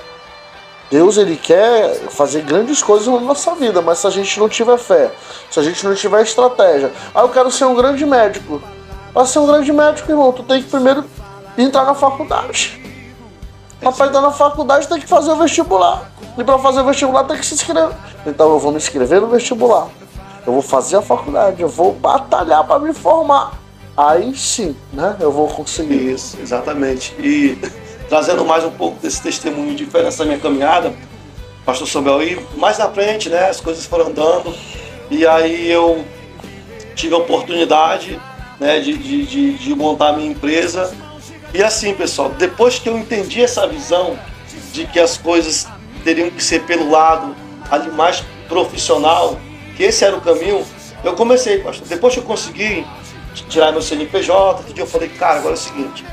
Deus, ele quer fazer grandes coisas na nossa vida, mas se a gente não tiver fé, se a gente não tiver estratégia... eu quero ser um grande médico. Para ser um grande médico, irmão, tu tem que primeiro entrar na faculdade. Para entrar na faculdade tem que fazer o vestibular. E para fazer o vestibular tem que se inscrever. Então eu vou me inscrever no vestibular. Eu vou fazer a faculdade, eu vou batalhar para me formar. Aí sim, né, eu vou conseguir. Isso, exatamente. E trazendo mais um pouco desse testemunho de fé nessa minha caminhada, pastor Sobel, e mais na frente, né, as coisas foram andando, e aí eu tive a oportunidade, né, de montar a minha empresa. E assim, pessoal, depois que eu entendi essa visão de que as coisas teriam que ser pelo lado ali mais profissional, que esse era o caminho, eu comecei, pastor. Depois que eu consegui tirar meu CNPJ, que dia eu falei: cara, agora é o seguinte,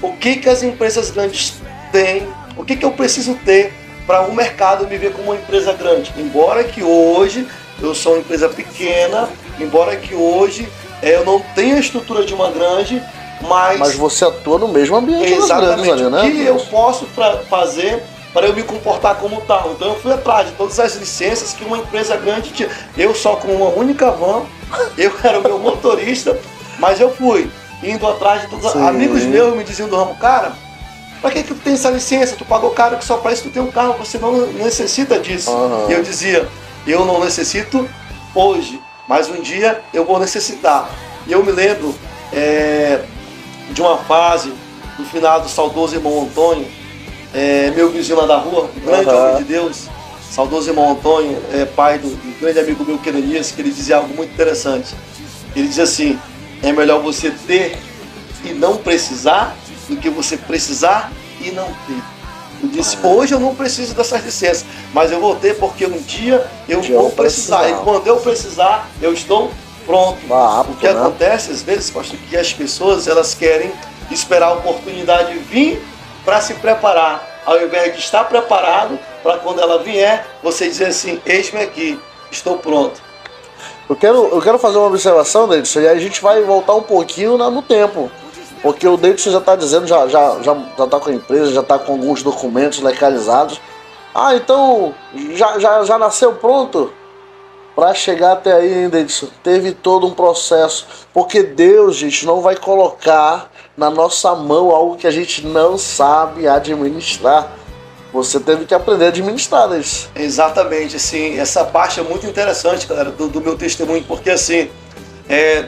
o que as empresas grandes têm, o que eu preciso ter para o mercado me ver como uma empresa grande? Embora que hoje eu sou uma empresa pequena, embora que hoje eu não tenha a estrutura de uma grande, mas você atua no mesmo ambiente das grandes ali, né? O que eu posso fazer para eu me comportar como tal? Então eu fui atrás de todas as licenças que uma empresa grande tinha. Eu só com uma única van, eu era o meu motorista, mas eu fui indo atrás de todos. Amigos meus me diziam do ramo: cara, para que tu tem essa licença? Tu pagou caro que só para isso tu tem um carro, você não necessita disso. E eu dizia: eu não necessito hoje, mas um dia eu vou necessitar. E eu me lembro de uma fase do finado saudoso irmão Antônio, meu vizinho lá da rua, grande homem de Deus, saudoso irmão Antônio, pai do grande amigo meu Querenias, que ele dizia algo muito interessante. Ele dizia assim: é melhor você ter e não precisar do que você precisar e não ter. Eu disse, hoje eu não preciso dessas licenças, mas eu vou ter porque um dia eu vou precisar. E quando eu precisar, eu estou pronto. O que acontece às vezes, pastor, que as pessoas elas querem esperar a oportunidade vir para se preparar, ao invés de estar preparado para quando ela vier, você dizer assim, eis-me aqui, estou pronto. Eu quero fazer uma observação, Deidson, e aí a gente vai voltar um pouquinho no tempo. Porque o Deidson já está dizendo, já está com a empresa, já está com alguns documentos legalizados. Ah, então já nasceu pronto? Para chegar até aí, hein, Deidson? Teve todo um processo. Porque Deus, gente, não vai colocar na nossa mão algo que a gente não sabe administrar. Você teve que aprender a administrar isso. Exatamente, assim, essa parte é muito interessante, galera, do meu testemunho, porque assim,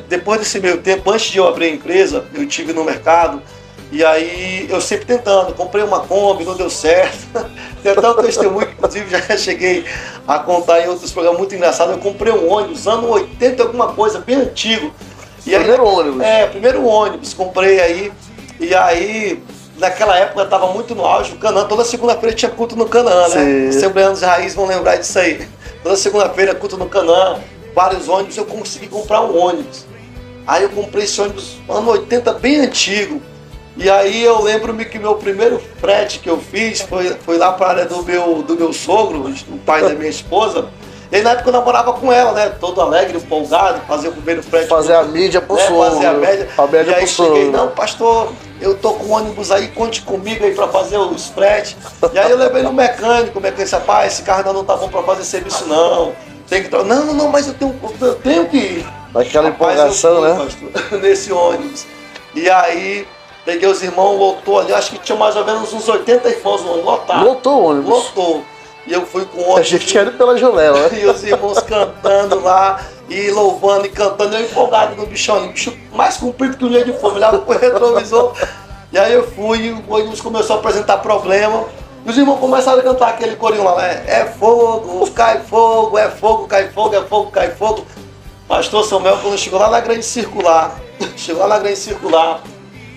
depois desse meio tempo, antes de eu abrir a empresa, eu tive no mercado, e aí eu sempre tentando, comprei uma Kombi, não deu certo, tem até um testemunho, inclusive já cheguei a contar em outros programas muito engraçados, eu comprei um ônibus, ano 80 alguma coisa, bem antigo. E primeiro ônibus? Primeiro ônibus, comprei aí, e aí... Naquela época estava muito no auge o Canaã, toda segunda-feira tinha culto no Canaã, né? Assembleanos de Raiz vão lembrar disso aí. Toda segunda-feira culto no Canaã, vários ônibus, eu consegui comprar um ônibus. Aí eu comprei esse ônibus ano 80, bem antigo. E aí eu lembro-me que meu primeiro frete que eu fiz foi lá para a área do meu sogro, o pai da minha esposa. E aí, na época eu namorava com ela, né? Todo alegre, empolgado, fazer o primeiro frete. Fazer a mídia pro sogro. Fazer a média. E aí cheguei, não, pastor, eu tô com ônibus aí, conte comigo aí pra fazer os fretes. E aí eu levei no mecânico, o mecânico disse, rapaz, esse carro ainda não tá bom pra fazer serviço não. Tem que não, mas eu tenho que ir. Aquela empolgação, né? Pastor, nesse ônibus. E aí, peguei os irmãos, lotou ali, acho que tinha mais ou menos uns 80 irmãos no ônibus, lotado. Lotou o ônibus? Lotou. E eu fui com o ônibus. A gente quer ir pela janela. E os irmãos cantando lá, e louvando e cantando, eu empolgado no bichão, o bicho mais comprido que um dia de fome, olhava pro retrovisor. E aí eu fui, e o ônibus começou a apresentar problema. E os irmãos começaram a cantar aquele corinho lá, né? É fogo, cai fogo, é fogo, cai fogo, é fogo, cai fogo. Pastor Samuel, quando chegou lá na grande circular,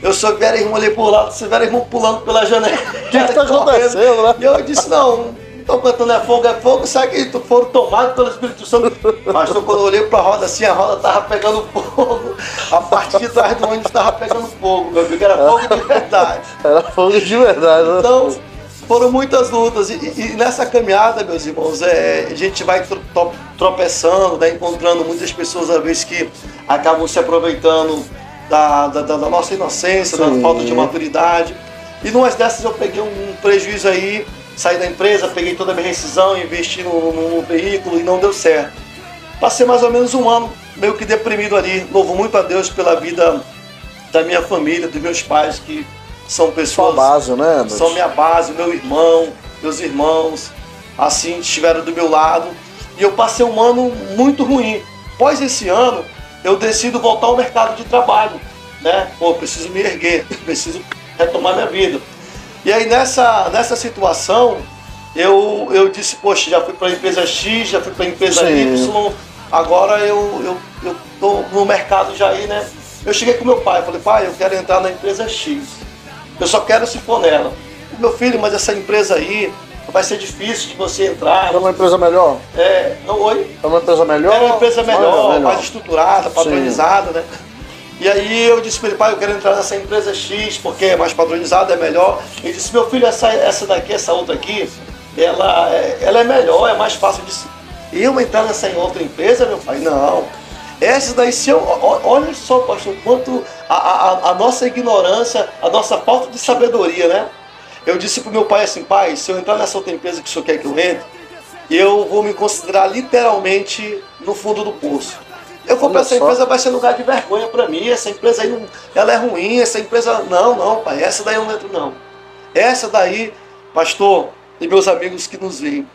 eu só vi a irmã ali por lá, você viu a irmã pulando pela janela. O que está acontecendo, né? E eu disse, não estou cantando é fogo, sabe que foram tomados pelo Espírito Santo. Pastor, quando eu olhei para a roda assim, a roda estava pegando fogo, a parte de trás do ônibus estava pegando fogo, meu amigo, era fogo de verdade. Era fogo de verdade, né? Então, foram muitas lutas, e nessa caminhada, meus irmãos, a gente vai tropeçando, né, encontrando muitas pessoas, às vezes, que acabam se aproveitando da nossa inocência, da falta de maturidade. E numas dessas eu peguei um prejuízo aí, saí da empresa, peguei toda a minha rescisão, investi no veículo e não deu certo. Passei mais ou menos um ano meio que deprimido ali. Louvo muito a Deus pela vida da minha família, dos meus pais, que são pessoas... Sua base, né? São minha base, meu irmão, meus irmãos, assim, estiveram do meu lado. E eu passei um ano muito ruim. Após esse ano, eu decido voltar ao mercado de trabalho, né? Pô, preciso me erguer, preciso retomar minha vida. E aí nessa situação, eu disse, poxa, já fui para a empresa X, já fui para a empresa Y, agora eu tô no mercado já aí, né? Eu cheguei com meu pai, falei, pai, eu quero entrar na empresa X, eu só quero se for nela. Meu filho, mas essa empresa aí vai ser difícil de você entrar. É uma empresa melhor? Oi? É uma empresa melhor? É uma empresa melhor, mais estruturada, padronizada, né? E aí eu disse para ele, pai, eu quero entrar nessa empresa X, porque é mais padronizada, é melhor. Ele disse, meu filho, essa daqui, essa outra aqui, ela é melhor, é mais fácil. Eu disse, eu entrar nessa outra empresa, meu pai? Não. Essa daí, olha só, pastor, quanto a nossa ignorância, a nossa falta de sabedoria, né? Eu disse para o meu pai assim, pai, se eu entrar nessa outra empresa que o senhor quer que eu entre, eu vou me considerar literalmente no fundo do poço. Eu vou para essa empresa, vai ser lugar de vergonha para mim, essa empresa aí não, ela é ruim, essa empresa... Não, pai, essa daí eu não entro não. Essa daí, pastor e meus amigos que nos veem,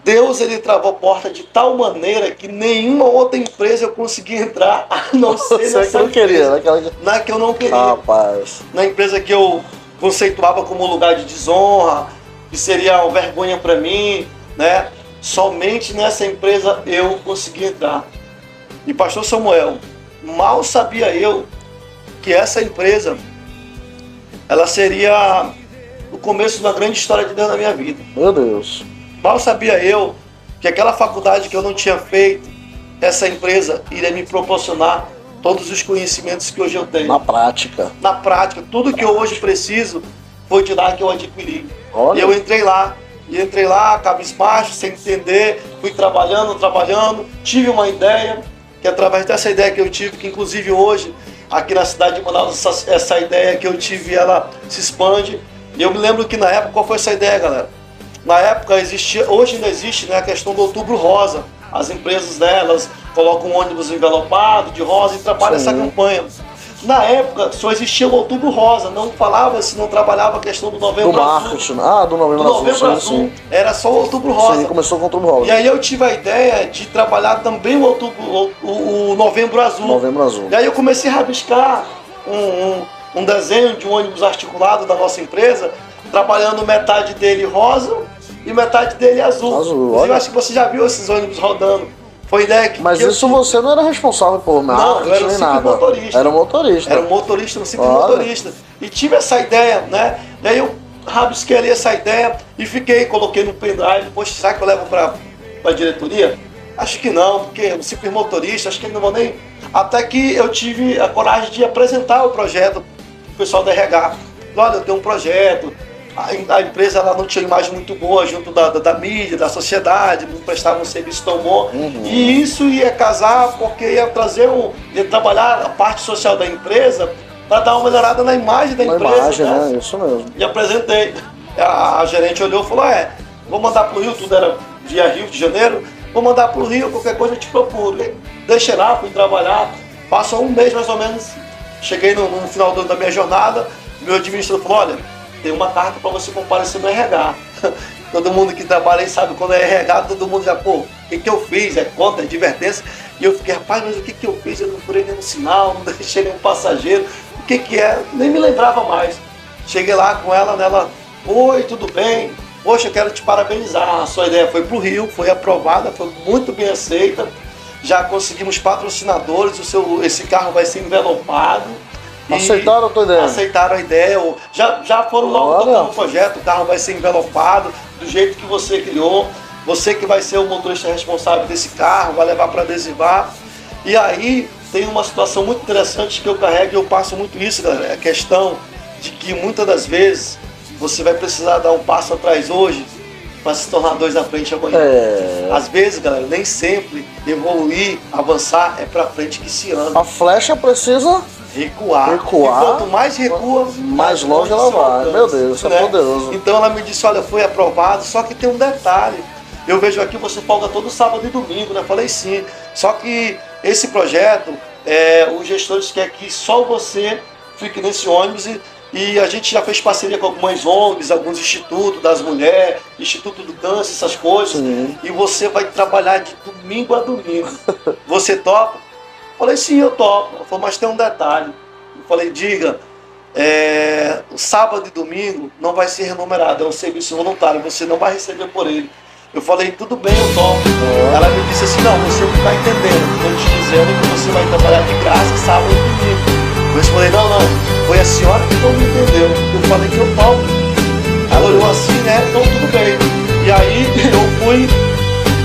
Deus, ele travou a porta de tal maneira que nenhuma outra empresa eu consegui entrar, a não ser nessa empresa. Na que eu não queria. Rapaz. Na empresa que eu conceituava como lugar de desonra, que seria uma vergonha para mim, né? Somente nessa empresa eu consegui entrar. E pastor Samuel, mal sabia eu que essa empresa, ela seria o começo de uma grande história de Deus na minha vida. Meu Deus. Mal sabia eu que aquela faculdade que eu não tinha feito, essa empresa iria me proporcionar todos os conhecimentos que hoje eu tenho. Na prática. Na prática, tudo que eu hoje preciso foi de lá que eu adquiri. Olha. E eu entrei lá, cabisbaixo, sem entender, fui trabalhando, tive uma ideia, que através dessa ideia que eu tive, que inclusive hoje, aqui na cidade de Manaus, essa ideia que eu tive, ela se expande. E eu me lembro que na época, qual foi essa ideia, galera? Na época existia, hoje ainda existe, né, a questão do Outubro Rosa. As empresas delas colocam um ônibus envelopado de rosa e trabalham essa campanha. Na época só existia o Outubro Rosa, não falava-se, não trabalhava a questão do Novembro do Azul. Marketing. Ah, do Novembro Azul, sim. Era só o Outubro Rosa. Sim, começou com o Outubro Rosa. E aí eu tive a ideia de trabalhar também o Novembro Azul. Novembro Azul. E aí eu comecei a rabiscar um desenho de um ônibus articulado da nossa empresa, trabalhando metade dele rosa e metade dele azul. Olha. Eu acho que você já viu esses ônibus rodando. Foi ideia que. Mas que isso você não era responsável por nada. Não, eu era um simples motorista. Era um motorista. Era um motorista, um simples motorista. E tive essa ideia, né? E aí eu rabisquei ali essa ideia e coloquei no pendrive. Poxa, será que eu levo para a diretoria? Acho que não, porque um simples motorista, acho que eles não vão nem. Até que eu tive a coragem de apresentar o projeto pro pessoal da RH. Olha, eu tenho um projeto. A empresa ela não tinha imagem muito boa junto da mídia, da sociedade, não prestava um serviço tão bom. E isso ia casar porque ia trabalhar a parte social da empresa para dar uma melhorada na imagem da empresa. Imagem, né? Isso mesmo. E apresentei. A gerente olhou e falou, vou mandar para o Rio, tudo era via Rio de Janeiro, vou mandar para o Rio, qualquer coisa eu te procuro. Deixei lá, fui trabalhar, passou um mês mais ou menos, cheguei no final da minha jornada, meu administrador falou, olha, tem uma carta para você comparecer no RH. Todo mundo que trabalha aí sabe quando é RH, todo mundo já, o que eu fiz? É conta, é advertência. E eu fiquei, rapaz, mas o que eu fiz? Eu não furei nenhum sinal, não deixei nenhum passageiro. O que é? Nem me lembrava mais. Cheguei lá com ela, oi, tudo bem? Poxa, eu quero te parabenizar. A sua ideia foi para o Rio, foi aprovada, foi muito bem aceita. Já conseguimos patrocinadores, esse carro vai ser envelopado. Aceitaram a tua ideia? Aceitaram a ideia. Já foram logo tocando o projeto, o carro vai ser envelopado do jeito que você criou. Você que vai ser o motorista responsável desse carro, vai levar para adesivar. E aí tem uma situação muito interessante que eu carrego e eu passo muito isso, galera. É a questão de que muitas das vezes você vai precisar dar um passo atrás hoje para se tornar dois à frente amanhã. Às vezes, galera, nem sempre evoluir, avançar é para frente que se anda. A flecha precisa recuar. E quanto mais recua, mais longe ela vai. Meu Deus, isso é poderoso. Então ela me disse, olha, foi aprovado, só que tem um detalhe. Eu vejo aqui, você folga todo sábado e domingo, né? Falei sim. Só que esse projeto, os gestores querem que só você fique nesse ônibus e a gente já fez parceria com algumas ONGs, alguns institutos das mulheres, Instituto do Câncer, essas coisas. Sim. E você vai trabalhar de domingo a domingo. Você topa? Falei, sim, eu topo. Ela falou, mas tem um detalhe. Eu falei, diga, sábado e domingo não vai ser remunerado, é um serviço voluntário, você não vai receber por ele. Eu falei, tudo bem, eu topo. Ela me disse assim, não, você não está entendendo. Estou te dizendo que você vai trabalhar de graça sábado e domingo. Eu falei, não, foi a senhora que não me entendeu. Eu falei que eu topo. Ela olhou assim, né, então tudo bem. E aí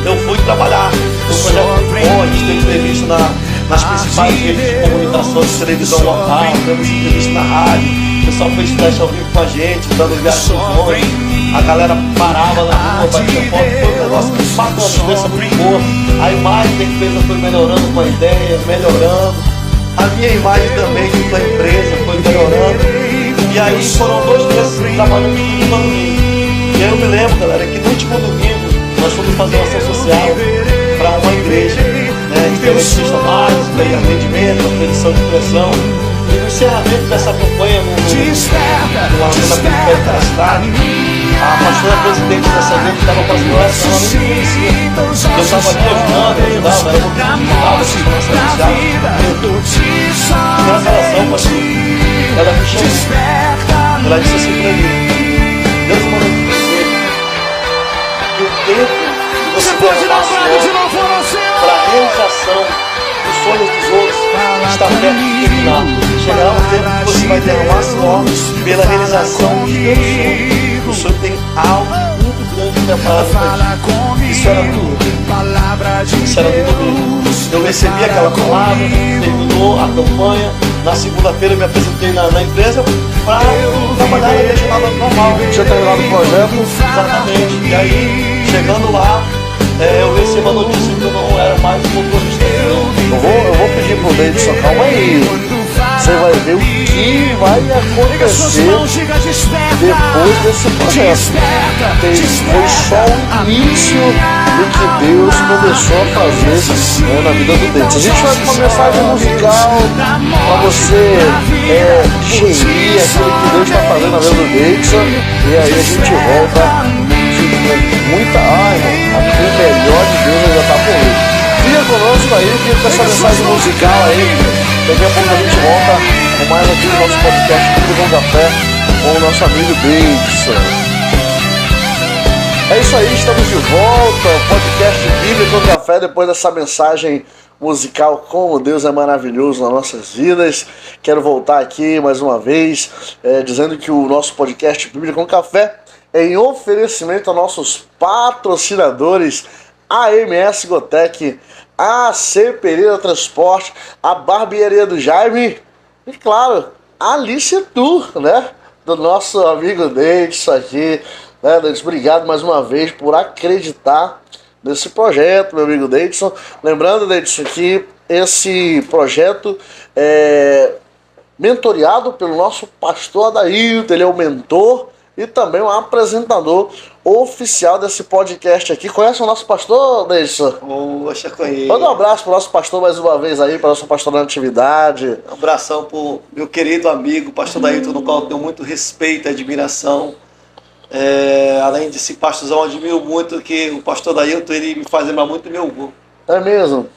eu fui trabalhar. O projeto bom, a gente tem entrevista nas principais redes de comunicação de televisão local, temos entrevista na rádio, o pessoal fez flash ao vivo com a gente, dando viagens, a galera parava na rua, batia foto, foi um negócio muito bacana, uma experiência muito boa. A imagem da empresa foi melhorando com a ideia, melhorando. A minha imagem também com a empresa foi melhorando. E aí foram 2 meses trabalhando de domingo a domingo. E aí eu me lembro, galera, que no último domingo nós fomos fazer uma ação social para uma igreja. Teve cesta básica, atendimento, aferição de pressão. E no encerramento dessa campanha, numa periferia da cidade, a pastora presidente dessa igreja estava fazendo oração, ela não me conhecia. Eu estava ali ajudava, era uma social. E nessa oração, pastor, ela me chamou. Ela disse assim para mim, Deus mandou me dizer que o tempo que você vai passar para a realização dos sonhos dos outros está perto de terminar. chegará um tempo que você vai derramar suor pela realização de Deus sonho. O Senhor tem algo muito grande preparado para ti. Isso era no domingo. Isso era no domingo. Eu recebi aquela palavra, terminou a campanha. Na segunda-feira eu me apresentei na empresa para trabalhar na minha jornada normal. Tinha terminado o projeto? Exatamente. E aí, chegando lá, eu recebo a notícia que eu não era mais motorista. Eu vou pedir pro Davidson, calma aí. Você vai ver o que vai acontecer depois desse projeto. Foi só o início do que Deus começou a fazer na vida do Davidson. A gente vai com uma mensagem musical para você gerir aquilo que Deus está fazendo na vida do Davidson. E aí a gente volta com muita irmão, o melhor de Deus ainda está por vir. Fica conosco aí, fica com essa mensagem musical aí. Daqui a pouco a gente volta com mais aqui no nosso podcast Bíblia com Café com o nosso amigo Davidson. É isso aí, estamos de volta, podcast Bíblia com Café, depois dessa mensagem musical Como Deus é Maravilhoso nas nossas vidas. Quero voltar aqui mais uma vez, dizendo que o nosso podcast Bíblia com Café é em oferecimento a nossos patrocinadores, a AMS Gotec, a C Pereira Transporte, a Barbearia do Jaime e, claro, a Alice Tour, né? Do nosso amigo Davidson aqui, né? Davidson, obrigado mais uma vez por acreditar nesse projeto, meu amigo Davidson. Lembrando, Davidson, que esse projeto é mentoreado pelo nosso pastor Adailton, ele é o mentor e também o apresentador oficial desse podcast aqui. Conhece o nosso pastor, Davidson? Poxa, conheço. Manda um abraço pro nosso pastor mais uma vez aí, para nosso pastor na atividade. Um abração pro meu querido amigo, pastor Dailton, no qual eu tenho muito respeito e admiração. Além de ser pastorzão, eu admiro muito que o pastor Dailton, ele me faz lembrar muito do meu avô. É mesmo?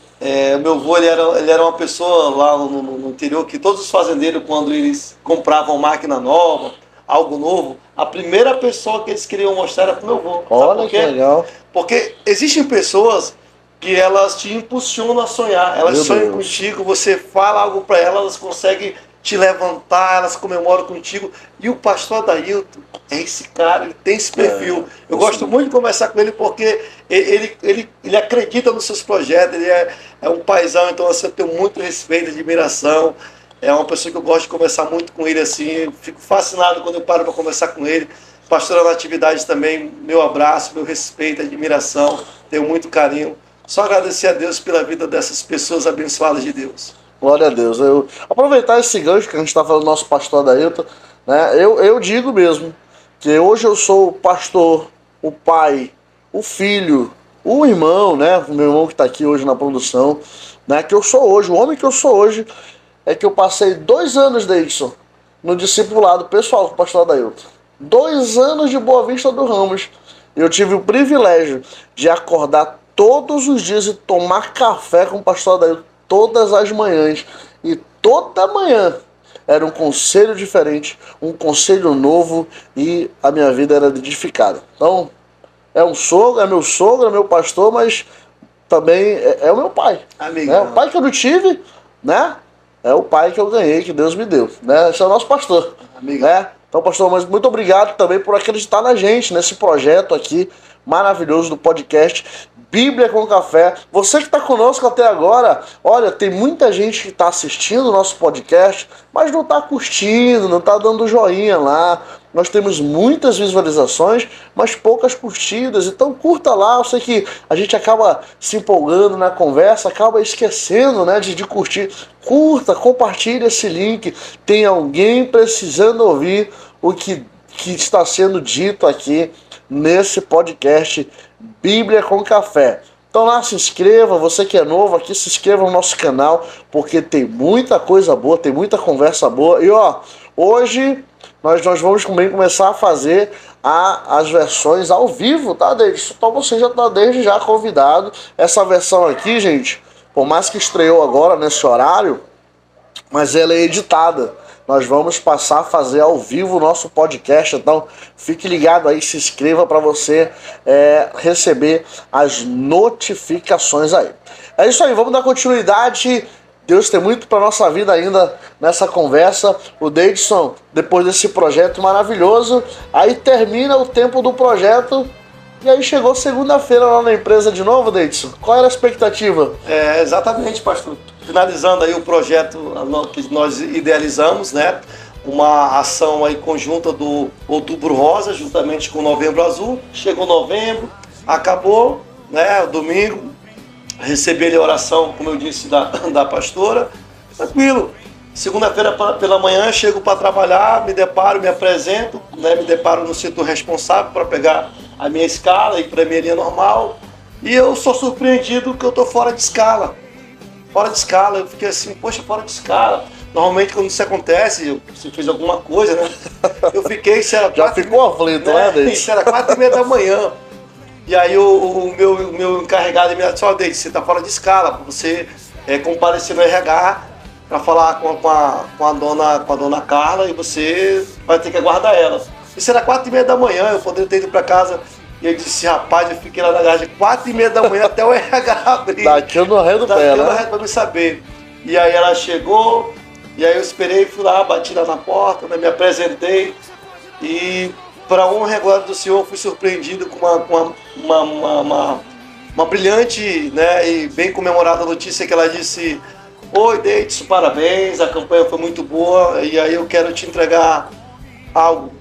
Meu avô, ele era uma pessoa lá no interior que todos os fazendeiros, quando eles compravam máquina nova, algo novo, a primeira pessoa que eles queriam mostrar era pro meu avô. Olha que legal. Porque existem pessoas que elas te impulsionam a sonhar. Elas sonham contigo, você fala algo para elas, elas conseguem te levantar, elas comemoram contigo. E o pastor Adailton é esse cara, ele tem esse perfil. Eu gosto muito de conversar com ele porque ele acredita nos seus projetos, ele é um paizão, então assim, eu tenho muito respeito e admiração. É uma pessoa que eu gosto de conversar muito com ele assim, eu fico fascinado quando eu paro para conversar com ele. Pastor Natividade também, meu abraço, meu respeito, admiração, tenho muito carinho. Só agradecer a Deus pela vida dessas pessoas abençoadas de Deus. Glória a Deus. Eu aproveitar esse gancho que a gente está falando do nosso pastor Adailton, né? Eu digo mesmo que hoje eu sou o pastor, o pai, o filho, o irmão, né? O meu irmão que está aqui hoje na produção, né? Que eu sou hoje, o homem que eu sou hoje é que eu passei 2 anos, Davidson, no discipulado pessoal com o pastor Adailton. 2 anos de Boa Vista do Ramos. Eu tive o privilégio de acordar todos os dias e tomar café com o pastor Adailton todas as manhãs. E toda manhã era um conselho diferente, um conselho novo e a minha vida era edificada. Então, é meu sogro, é meu pastor, mas também é o meu pai. É o pai que eu não tive, né? É o pai que eu ganhei, que Deus me deu, né? Esse é o nosso pastor, né? Então, pastor, mas muito obrigado também por acreditar na gente, nesse projeto aqui maravilhoso do podcast Bíblia com Café. Você que está conosco até agora, olha, tem muita gente que está assistindo o nosso podcast, mas não está curtindo, não está dando joinha lá. Nós temos muitas visualizações, mas poucas curtidas. Então curta lá, eu sei que a gente acaba se empolgando na conversa, acaba esquecendo, né, de curtir. Curta, compartilhe esse link. Tem alguém precisando ouvir o que está sendo dito aqui nesse podcast Bíblia com Café. Então lá se inscreva, você que é novo aqui, se inscreva no nosso canal, porque tem muita coisa boa, tem muita conversa boa. E ó, hoje nós vamos também começar a fazer as versões ao vivo, tá, Davidson? Então você já está desde já convidado. Essa versão aqui, gente, por mais que estreou agora nesse horário, mas ela é editada. Nós vamos passar a fazer ao vivo o nosso podcast, então fique ligado aí, se inscreva para você receber as notificações aí. É isso aí, vamos dar continuidade. Deus tem muito para nossa vida ainda nessa conversa. O Deidson, depois desse projeto maravilhoso, aí termina o tempo do projeto e aí chegou segunda-feira lá na empresa de novo, Deidson. Qual era a expectativa? Exatamente, pastor. Finalizando aí o projeto que nós idealizamos, né? Uma ação aí conjunta do Outubro Rosa, juntamente com o Novembro Azul. Chegou novembro, acabou, né? Domingo, recebi a oração, como eu disse, da pastora. Tranquilo. Segunda-feira pela manhã, chego para trabalhar, me apresento, né? Me deparo no setor responsável para pegar a minha escala e para a minha linha normal. E eu sou surpreendido que eu estou fora de escala. Fora de escala. Eu fiquei assim, poxa, fora de escala. Normalmente quando isso acontece, você fez alguma coisa, né? Eu fiquei, isso era Já ficou aflito, né, Deidson? Isso era 4h30 da manhã. E aí o meu encarregado me disse, Deidson, você está fora de escala, para você comparecer no RH para falar com a dona Carla e você vai ter que aguardar ela. Isso era 4h30 da manhã, eu poderia ter ido para casa. E eu disse, rapaz, eu fiquei lá na garagem 4h30 da manhã até o RH abrir. Daqui eu não arredo pé, né? Daqui eu para me saber. E aí ela chegou, e aí eu esperei, fui lá, bati lá na porta, né, me apresentei. E para honra e glória do Senhor, fui surpreendido com uma brilhante, né, e bem comemorada notícia que ela disse: oi, Deidson, parabéns, a campanha foi muito boa e aí eu quero te entregar algo.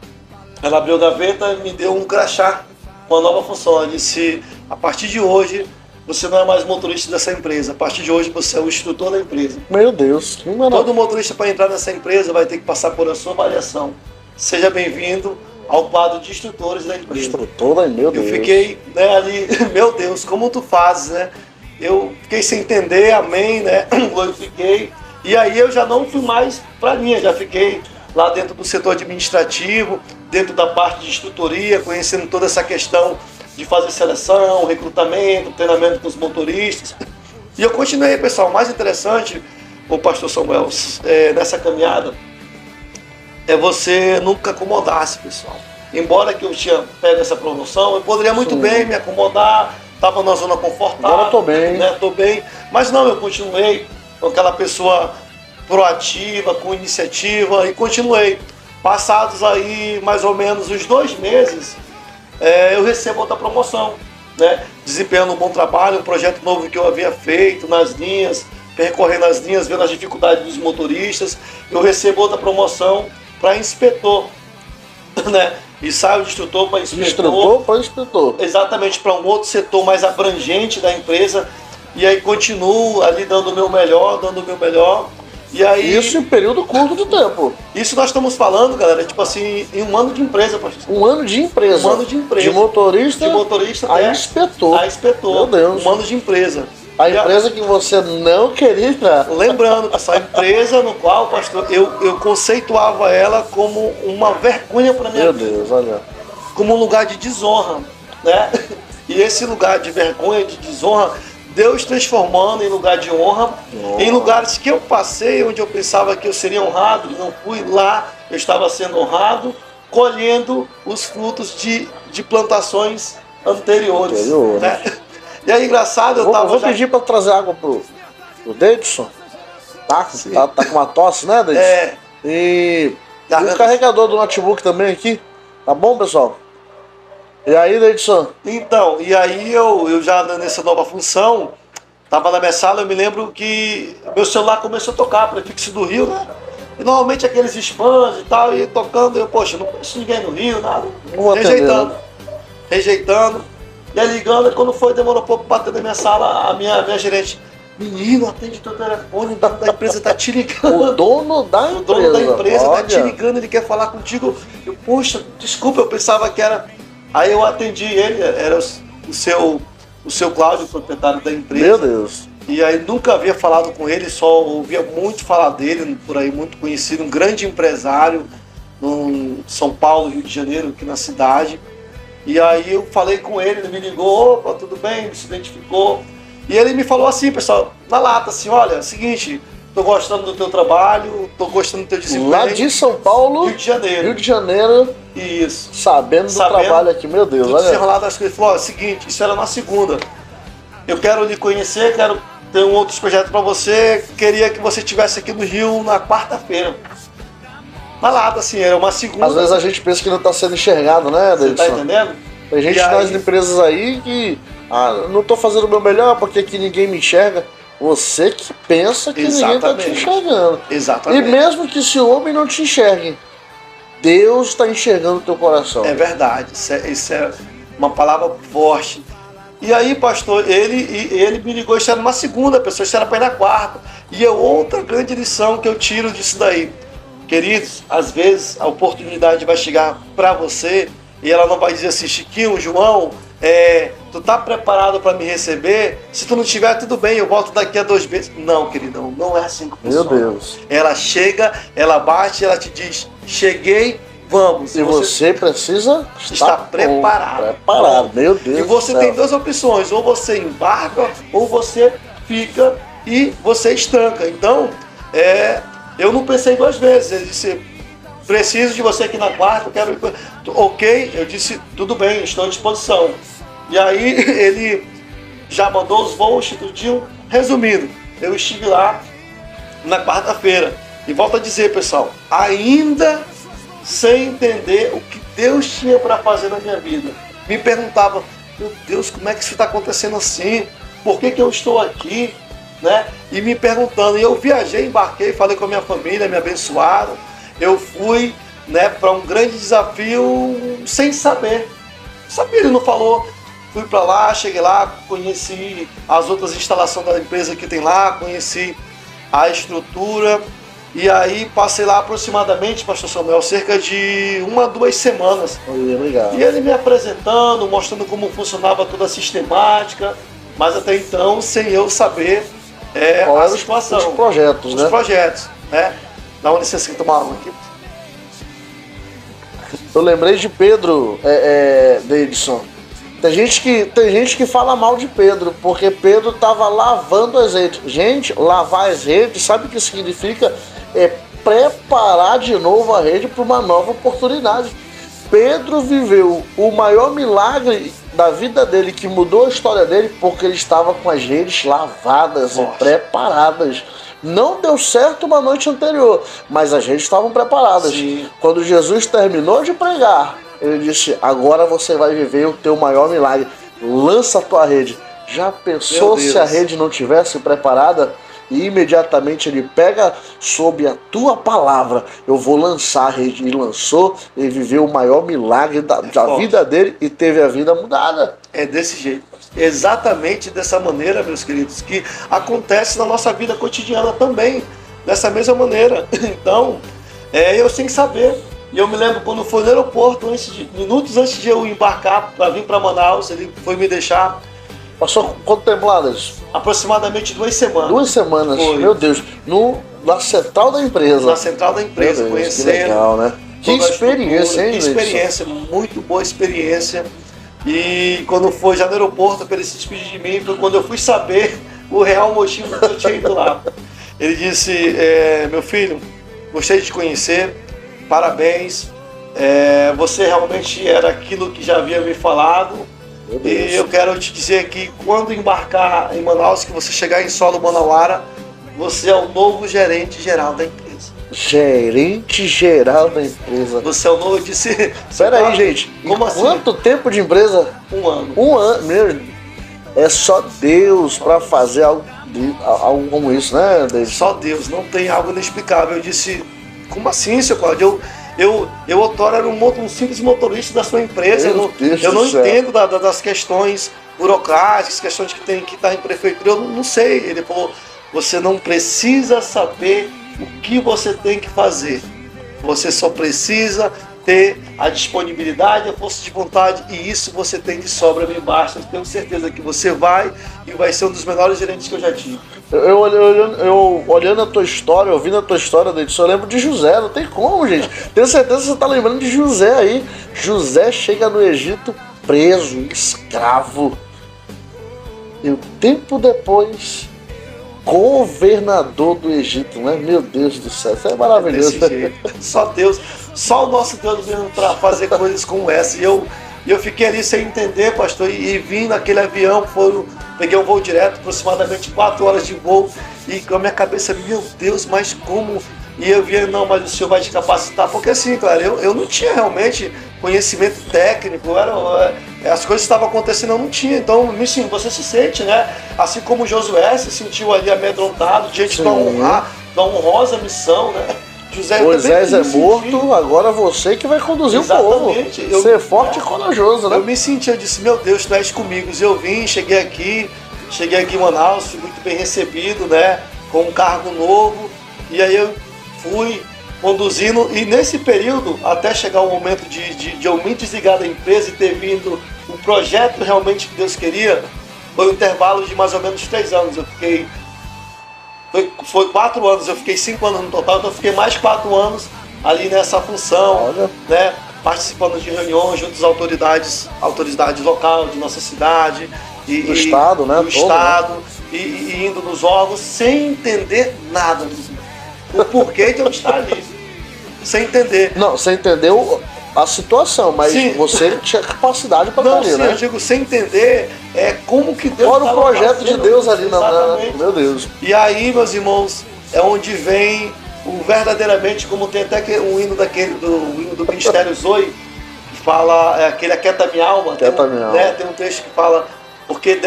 Ela abriu a gaveta e me deu um crachá, uma nova função. Ela disse: a partir de hoje você não é mais motorista dessa empresa, a partir de hoje você é o instrutor da empresa. Meu Deus, que maravilha. Todo motorista para entrar nessa empresa vai ter que passar por a sua avaliação. Seja bem-vindo ao quadro de instrutores da empresa. Instrutor, meu Deus. Eu fiquei, né, ali, meu Deus, como tu fazes, né? Eu fiquei sem entender, amém, né? Glorifiquei. E aí eu já não fui mais para a linha, já fiquei lá dentro do setor administrativo, dentro da parte de instrutoria, conhecendo toda essa questão de fazer seleção, recrutamento, treinamento com os motoristas. E eu continuei, pessoal. O mais interessante, o pastor Samuel, nessa caminhada, é você nunca acomodar-se, pessoal. Embora que eu tinha pego essa promoção, eu poderia muito bem me acomodar, estava numa zona confortável. Agora estou bem. Né, tô bem. Mas não, eu continuei com aquela pessoa proativa, com iniciativa, e continuei. Passados aí mais ou menos uns 2 meses, eu recebo outra promoção, né? Desempenhando um bom trabalho, um projeto novo que eu havia feito nas linhas, percorrendo as linhas, vendo as dificuldades dos motoristas. Eu recebo outra promoção para inspetor, né? E saio de instrutor para inspetor. Instrutor para inspetor. Exatamente, para um outro setor mais abrangente da empresa. E aí continuo ali dando o meu melhor. E aí, isso em período curto de tempo. Isso nós estamos falando, galera, tipo assim, em 1 ano de empresa, pastor. 1 ano de empresa. 1 ano de empresa. De motorista a inspetor. A inspetor. Meu Deus. 1 ano de empresa. A empresa que você não queria entrar. Lembrando, pessoal, a empresa no qual, pastor, eu conceituava ela como uma vergonha para minha vida. Meu Deus, olha. Como um lugar de desonra, né? E esse lugar de vergonha, de desonra, Deus transformando em lugar de honra, em lugares que eu passei, onde eu pensava que eu seria honrado, não fui lá, eu estava sendo honrado, colhendo os frutos de plantações anteriores. Né? E aí, engraçado, eu vou pedir para trazer água pro Deidson. Tá com uma tosse, né, Deidson? E o carregador do notebook também aqui. Tá bom, pessoal? E aí, Deidson? Então, e aí eu já nessa nova função, tava na minha sala, eu me lembro que meu celular começou a tocar, prefixo do Rio, né? E normalmente aqueles spams e tal, e tocando, eu, poxa, não conheço ninguém no Rio, nada. Rejeitando. E aí ligando, e quando foi, demorou um pouco para bater na minha sala, a minha gerente: menino, atende teu telefone, o dono da empresa tá te ligando. O dono da empresa tá te ligando, ele quer falar contigo. Eu, poxa, desculpa, eu pensava que era... Aí eu atendi ele, era o seu Cláudio, proprietário da empresa. Meu Deus. E aí nunca havia falado com ele, só ouvia muito falar dele, por aí, muito conhecido, um grande empresário no São Paulo, Rio de Janeiro, aqui na cidade. E aí eu falei com ele, ele me ligou: opa, tudo bem, se identificou. E ele me falou assim, pessoal, na lata, assim: olha, é o seguinte, tô gostando do teu trabalho, tô gostando do teu desempenho. Lá de São Paulo, Rio de Janeiro. Rio de Janeiro. Isso. Sabendo do trabalho aqui, meu Deus, olha. Desenrolado as coisas. Falou: ó, é o seguinte, isso era na segunda. Eu quero lhe conhecer, quero tenho outros projetos para você, queria que você estivesse aqui no Rio na quarta-feira. Falado assim, era uma segunda. Às vezes a gente pensa que não está sendo enxergado, né, Davidson? Você tá entendendo? Tem gente nas empresas aí que não estou fazendo o meu melhor porque aqui ninguém me enxerga. Você que pensa que ninguém está te enxergando. Exatamente. E mesmo que se o homem não te enxergue, Deus está enxergando o teu coração. É verdade, isso é uma palavra forte. E aí, pastor, ele me ligou, isso era numa segunda, pessoa, isso era para ir na quarta. E é outra grande lição que eu tiro disso daí. Queridos, às vezes a oportunidade vai chegar para você e ela não vai dizer assim, Chiquinho, João, tu tá preparado para me receber? Se tu não tiver, tudo bem, eu volto daqui a 2 meses. Não, queridão, não é assim que funciona. Meu Deus. Ela chega, ela bate, ela te diz, cheguei, vamos. E você precisa estar preparado. Meu Deus. E você tem 2 opções, ou você embarca, ou você fica e você estanca. Então, eu não pensei 2 vezes. Ele disse, preciso de você aqui na quarta, eu quero... Ok, eu disse, tudo bem, estou à disposição. E aí ele já mandou os voos tudinho. Resumindo, eu estive lá na quarta-feira. E volto a dizer, pessoal, ainda sem entender o que Deus tinha para fazer na minha vida. Me perguntava, meu Deus, como é que isso está acontecendo assim? Por que eu estou aqui? Né? E me perguntando, e eu viajei, embarquei, falei com a minha família, me abençoaram. Eu fui, né, para um grande desafio sem saber. Sabia, ele não falou. Fui para lá, cheguei lá, conheci as outras instalações da empresa que tem lá, conheci a estrutura. E aí passei lá aproximadamente, pastor Samuel, cerca de 1 a 2 semanas. Legal. E ele me apresentando, mostrando como funcionava toda a sistemática, mas até então sem eu saber a situação. Os projetos, os projetos, né? Dá uma licença que tomar água aqui. Eu lembrei de Pedro, Davidson. Tem gente que fala mal de Pedro, porque Pedro estava lavando as redes. Gente, lavar as redes, sabe o que significa? É preparar de novo a rede para uma nova oportunidade. Pedro viveu o maior milagre da vida dele, que mudou a história dele, porque ele estava com as redes lavadas e preparadas. Não deu certo uma noite anterior, mas as redes estavam preparadas. Sim. Quando Jesus terminou de pregar, ele disse, agora você vai viver o teu maior milagre. Lança a tua rede. Já pensou se a rede não tivesse preparada? E imediatamente ele pega sob a tua palavra, eu vou lançar a rede. E lançou, e viveu o maior milagre da vida dele e teve a vida mudada. É desse jeito. Exatamente dessa maneira, meus queridos, que acontece na nossa vida cotidiana também. Dessa mesma maneira. Então, eu sem saber. E eu me lembro quando foi no aeroporto, minutos antes de eu embarcar para vir para Manaus, ele foi me deixar. Passou quanto tempo lá, Deus? Aproximadamente 2 semanas. 2 semanas, foi. Meu Deus. Na central da empresa. Na central da empresa, Deus, conhecendo. Que legal, né? Que experiência, hein, Que experiência, muito boa experiência. E quando foi já no aeroporto para ele se despedir de mim, foi quando eu fui saber o real motivo que eu tinha ido lá. Ele disse, meu filho, gostei de te conhecer, parabéns, você realmente era aquilo que já havia me falado. E eu quero te dizer que quando embarcar em Manaus, que você chegar em solo Manauara, você é o novo gerente geral da empresa. Gerente geral da empresa. Você é o novo, eu disse... Espera aí, gente. Como assim? Quanto tempo de empresa? 1 ano. 1 ano, meu. É só Deus para fazer algo como isso, né, David? Só Deus, não tem algo inexplicável. Eu disse, como assim, seu Cláudio? Eu outrora era um simples motorista da sua empresa. Eu não entendo das questões burocráticas, questões que tem que estar em prefeitura. Eu não sei. Ele falou, você não precisa saber o que você tem que fazer. Você só precisa ter a disponibilidade, a força de vontade, e isso você tem de sobra, me basta. Eu tenho certeza que você vai e vai ser um dos melhores gerentes que eu já tive. Eu olhando a tua história, ouvindo a tua história, Davidson, eu lembro de José, não tem como, gente. Tenho certeza que você está lembrando de José aí. José chega no Egito preso, escravo. E um tempo depois, governador do Egito, né? Meu Deus do céu, isso é maravilhoso. Só Deus, só o nosso Deus mesmo para fazer coisas como essa. E eu E eu fiquei ali sem entender, pastor, e vim naquele avião, peguei um voo direto, aproximadamente 4 horas de voo, e com a minha cabeça, meu Deus, mas como? E eu via, não, mas o senhor vai te capacitar, porque assim, claro, eu não tinha realmente conhecimento técnico, as coisas estavam acontecendo, eu não tinha, então, você se sente, né? Assim como Josué se sentiu ali amedrontado, diante da honrosa missão, né? Moisés é morto, agora você que vai conduzir o povo. Ser forte e corajoso, né? Eu me senti, eu disse, meu Deus, tu és comigo. E eu vim, cheguei aqui em Manaus, fui muito bem recebido, né? Com um cargo novo. E aí eu fui conduzindo. E nesse período, até chegar o momento de eu me desligar da empresa e ter vindo o projeto realmente que Deus queria, foi um intervalo de mais ou menos 3 anos. Eu fiquei... Foi 4 anos, eu fiquei 5 anos no total, então eu fiquei mais 4 anos ali nessa função, né, participando de reuniões junto às autoridades locais de nossa cidade, do estado, né? Do estado, e indo nos órgãos sem entender nada, o porquê de eu estar ali, sem entender. Não, você entendeu a situação, mas sim, você tinha capacidade para estar ali, sim, né? Eu digo sem entender como que Deus estava fazendo. Fora o projeto de Deus ali, meu Deus. E aí, meus irmãos, é onde vem o verdadeiramente, como tem até um hino do hino do Ministério Zoe, que fala, aquele Aquieta Minha Alma, tem um texto que fala, porque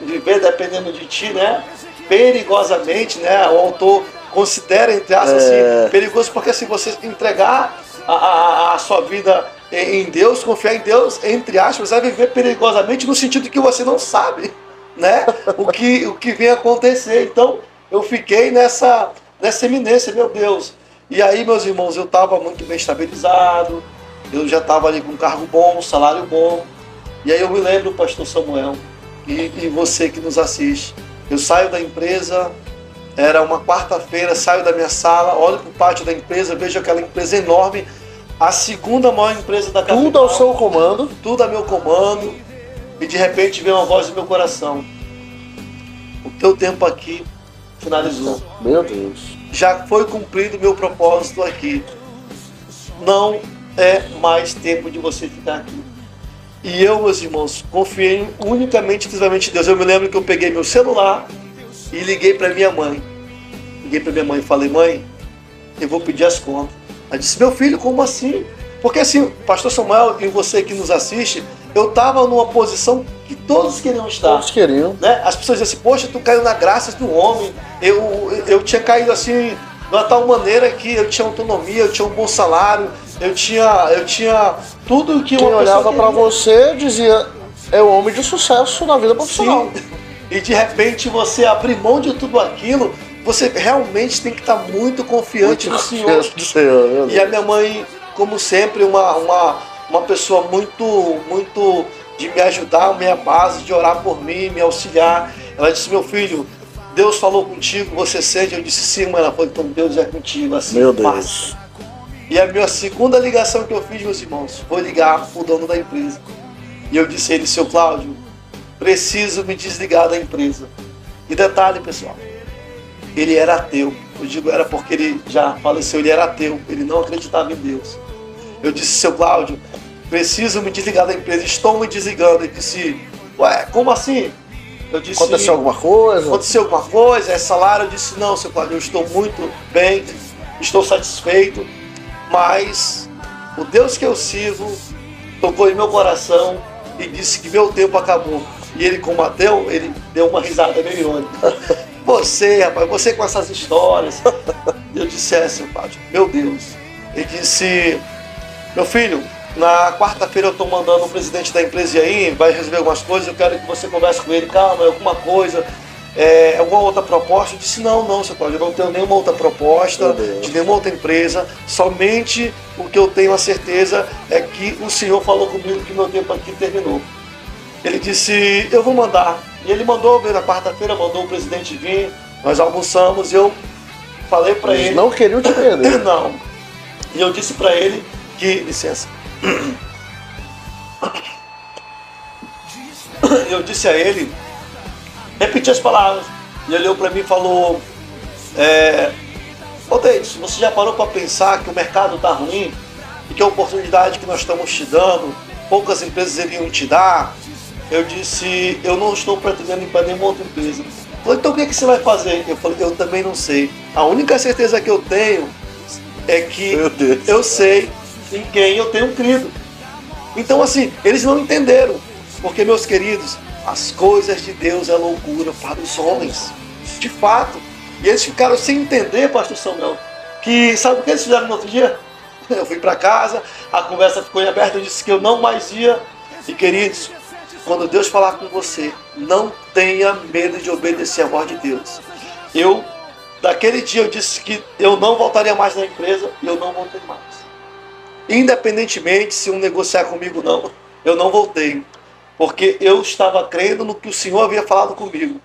viver dependendo de ti, né? Perigosamente, né? O autor considera, entre aspas, assim, perigoso, porque se você entregar a sua vida em Deus, confiar em Deus, entre aspas, vai viver perigosamente no sentido que você não sabe, né? o que vem acontecer. Então, eu fiquei nessa eminência, meu Deus. E aí, meus irmãos, eu estava muito bem estabilizado, eu já estava ali com um cargo bom, um salário bom. E aí eu me lembro, pastor Samuel, e você que nos assiste, eu saio da empresa. Era uma quarta-feira, saio da minha sala, olho para o pátio da empresa, vejo aquela empresa enorme, a segunda maior empresa da capital. Tudo ao seu comando. Tudo a meu comando. E de repente vem uma voz no meu coração. O teu tempo aqui finalizou. Meu Deus. Já foi cumprido o meu propósito aqui. Não é mais tempo de você ficar aqui. E eu, meus irmãos, confiei unicamente, exclusivamente em Deus. Eu me lembro que eu peguei meu celular e liguei para minha mãe. Liguei para minha mãe e falei, mãe, eu vou pedir as contas. Ela disse, meu filho, como assim? Porque assim, pastor Samuel e você que nos assiste, eu estava numa posição que todos queriam estar. Todos queriam. Né? As pessoas diziam assim, poxa, tu caiu na graça do homem. Eu tinha caído assim, de uma tal maneira que eu tinha autonomia, eu tinha um bom salário, eu tinha tudo que uma pessoa quem olhava para você dizia, é o homem de sucesso na vida profissional. Sim. E de repente você abrir mão de tudo aquilo, você realmente tem que estar muito confiante no Senhor. E a minha mãe, como sempre, uma pessoa muito de me ajudar, minha base, de orar por mim, me auxiliar. Ela disse, meu filho, Deus falou contigo, você sente? Eu disse, sim, mãe. Ela falou, então Deus é contigo, assim, meu Deus. E a minha segunda ligação que eu fiz, meus irmãos, foi ligar o dono da empresa. E eu disse a ele, seu Cláudio, preciso me desligar da empresa. E detalhe, pessoal, ele era ateu. Eu digo, era porque ele já faleceu, ele era ateu, ele não acreditava em Deus. Eu disse, seu Cláudio, preciso me desligar da empresa, estou me desligando. Ele disse, ué, como assim? Eu disse, aconteceu alguma coisa? Aconteceu alguma coisa, é salário? Eu disse, não, seu Cláudio, eu estou muito bem, estou satisfeito, mas o Deus que eu sirvo tocou em meu coração e disse que meu tempo acabou. E ele, como ateu, ele deu uma risada meio irônica. Você, rapaz, você com essas histórias. Eu disse, seu Cláudio, meu Deus. Ele disse, meu filho, na quarta-feira eu estou mandando o presidente da empresa aí, vai resolver algumas coisas, eu quero que você converse com ele, calma, alguma coisa, alguma outra proposta. Eu disse, não, seu Cláudio, eu não tenho nenhuma outra proposta de nenhuma outra empresa, somente o que eu tenho a certeza é que o Senhor falou comigo que meu tempo aqui terminou. Ele disse, eu vou mandar. E ele mandou, veio na quarta-feira, mandou o presidente vir, nós almoçamos, e eu falei para ele... não queriam te perder. Não. E eu disse para ele que... Licença. Eu disse a ele, repeti as palavras, e ele olhou para mim e falou, ô Denis, você já parou para pensar que o mercado está ruim? e que a oportunidade que nós estamos te dando, poucas empresas iriam te dar, eu disse, eu não estou pretendendo ir para nenhuma outra empresa. Falei, então o que você vai fazer? Eu falei, eu também não sei. A única certeza que eu tenho é que eu sei em quem eu tenho crido. Então assim, eles não entenderam. Porque, meus queridos, as coisas de Deus é loucura para os homens. De fato. E eles ficaram sem entender, pastor Samuel, que sabe o que eles fizeram no outro dia? Eu fui para casa, a conversa ficou em aberto, eu disse que eu não mais ia. E queridos, quando Deus falar com você, não tenha medo de obedecer a voz de Deus. Daquele dia eu disse que eu não voltaria mais na empresa e eu não voltei mais. Independentemente se um negociar comigo ou não, eu não voltei. Porque eu estava crendo no que o Senhor havia falado comigo.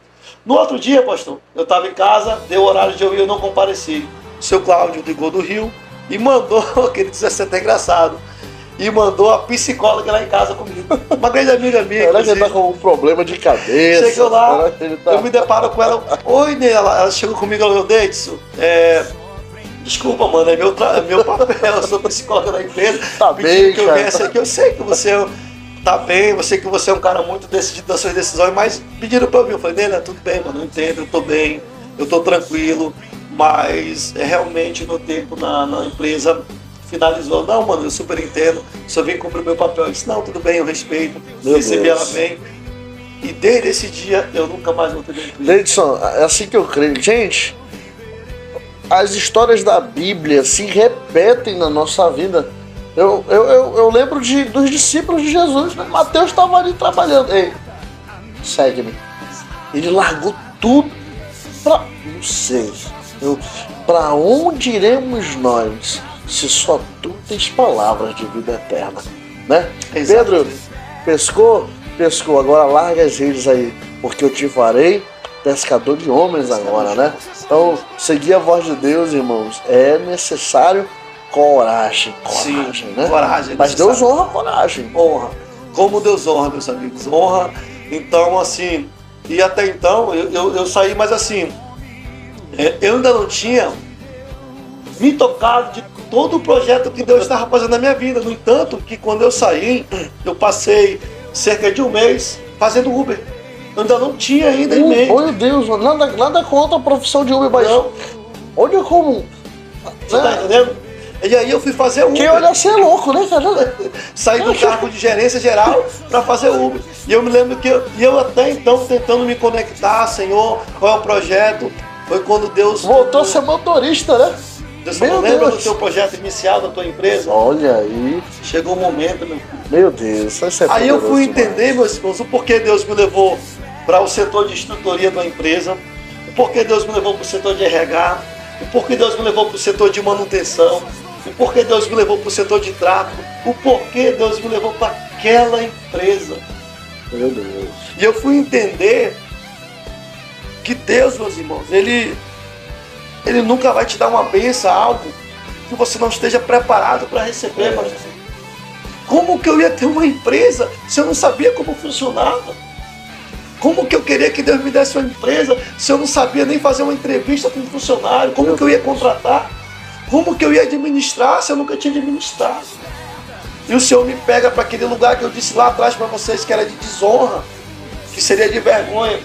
No outro dia, pastor, eu estava em casa, deu horário de eu ir, eu não compareci. O seu Cláudio ligou do Rio e mandou, aquele 17 é engraçado, e mandou a psicóloga lá em casa comigo. Uma grande amiga minha. Ela já está com um problema de cabeça. Chegou lá, eu me deparo com ela. Oi, Ney, ela chegou comigo e falou, Deidson, desculpa, mano, é meu papel, eu sou psicóloga da empresa. Tá bem, que eu viesse aqui, eu sei que você tá bem, eu sei que você é um cara muito decidido das suas decisões, mas pediram pra mim. Eu falei, Ney, tudo bem, mano, eu entendo, eu tô bem, eu tô tranquilo, mas realmente meu tempo na empresa finalizou. Não, mano, eu super entendo, só vim cumprir o meu papel. Eu disse, não, tudo bem, eu respeito, recebi ela bem. E desde esse dia eu nunca mais voltei na empresa. Deidson, é assim que eu creio. Gente, as histórias da Bíblia se repetem na nossa vida. Eu lembro dos discípulos de Jesus, né? Mateus estava ali trabalhando. Ei, segue-me. Ele largou tudo para... Não sei. Para onde iremos nós, se só tu tens palavras de vida eterna? Né? Pedro, pescou? Pescou. Agora larga as redes aí, porque eu te farei pescador de homens agora, né? Então, seguir a voz de Deus, irmãos, é necessário coragem. Sim, né? Coragem. Mas Deus honra a coragem. Honra. Como Deus honra, meus amigos. Honra. Então, assim, e até então, eu saí, mas assim, eu ainda não tinha me tocado de todo o projeto que Deus estava fazendo na minha vida. No entanto, que quando eu saí, eu passei cerca de um mês fazendo Uber. Eu ainda não tinha ainda em mente. Meu Deus, nada contra a profissão de Uber, mas olha como... Você tá entendendo? E aí eu fui fazer Uber. Quem olha assim é louco, né, cara? Saí do cargo de gerência geral para fazer Uber. E eu me lembro que eu até então tentando me conectar, Senhor, qual é o projeto? Foi quando Deus... Voltou a ser motorista, né? Você não lembra do seu projeto inicial da tua empresa? Olha aí. Chegou o momento, meu filho. Meu Deus, isso é aí eu fui entender, meus irmãos, o porquê Deus me levou para o setor de instrutoria da empresa, o porquê Deus me levou para o setor de RH, o porquê Deus me levou para o setor de manutenção, o porquê Deus me levou para o setor de tráfego, o porquê Deus me levou para aquela empresa. Meu Deus. E eu fui entender que Deus, meus irmãos, Ele nunca vai te dar uma bênção, algo que você não esteja preparado para receber. Mas como que eu ia ter uma empresa se eu não sabia como funcionava? Como que eu queria que Deus me desse uma empresa se eu não sabia nem fazer uma entrevista com um funcionário? Como que eu ia contratar? Como que eu ia administrar se eu nunca tinha administrado? E o Senhor me pega para aquele lugar que eu disse lá atrás para vocês que era de desonra, que seria de vergonha.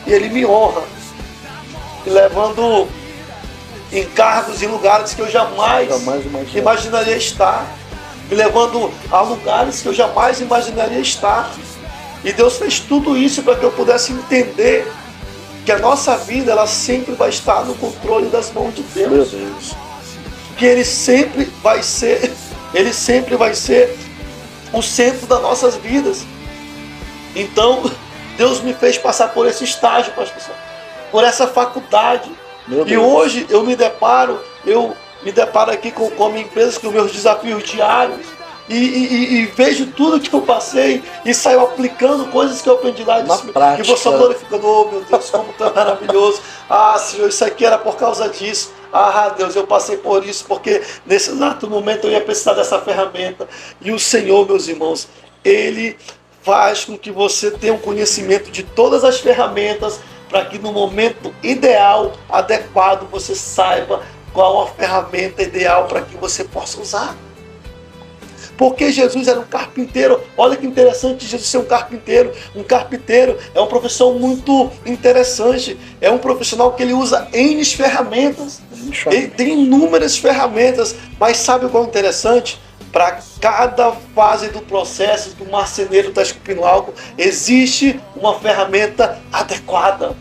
E Ele me honra, me levando encargos em lugares que eu jamais imaginaria estar, me levando a lugares que eu jamais imaginaria estar. E Deus fez tudo isso para que eu pudesse entender que a nossa vida ela sempre vai estar no controle das mãos de Deus. Meu Deus. Que Ele sempre vai ser o centro das nossas vidas. Então, Deus me fez passar por esse estágio, pastor, por essa faculdade. E hoje eu me deparo aqui com a minha empresa, com meus desafios diários, e vejo tudo que eu passei e saio aplicando coisas que eu aprendi lá de cima. E vou só glorificando, oh meu Deus, como tu é maravilhoso. Ah, Senhor, isso aqui era por causa disso. Ah, Deus, eu passei por isso, porque nesse exato momento eu ia precisar dessa ferramenta. E o Senhor, meus irmãos, Ele faz com que você tenha um conhecimento de todas as ferramentas, para que no momento ideal, adequado, você saiba qual a ferramenta ideal para que você possa usar. Porque Jesus era um carpinteiro. Olha que interessante Jesus ser um carpinteiro. Um carpinteiro é uma profissão muito interessante. É um profissional que ele usa N ferramentas. Ele tem inúmeras ferramentas. Mas sabe qual é interessante? Para cada fase do processo do marceneiro está esculpindo algo, existe uma ferramenta adequada,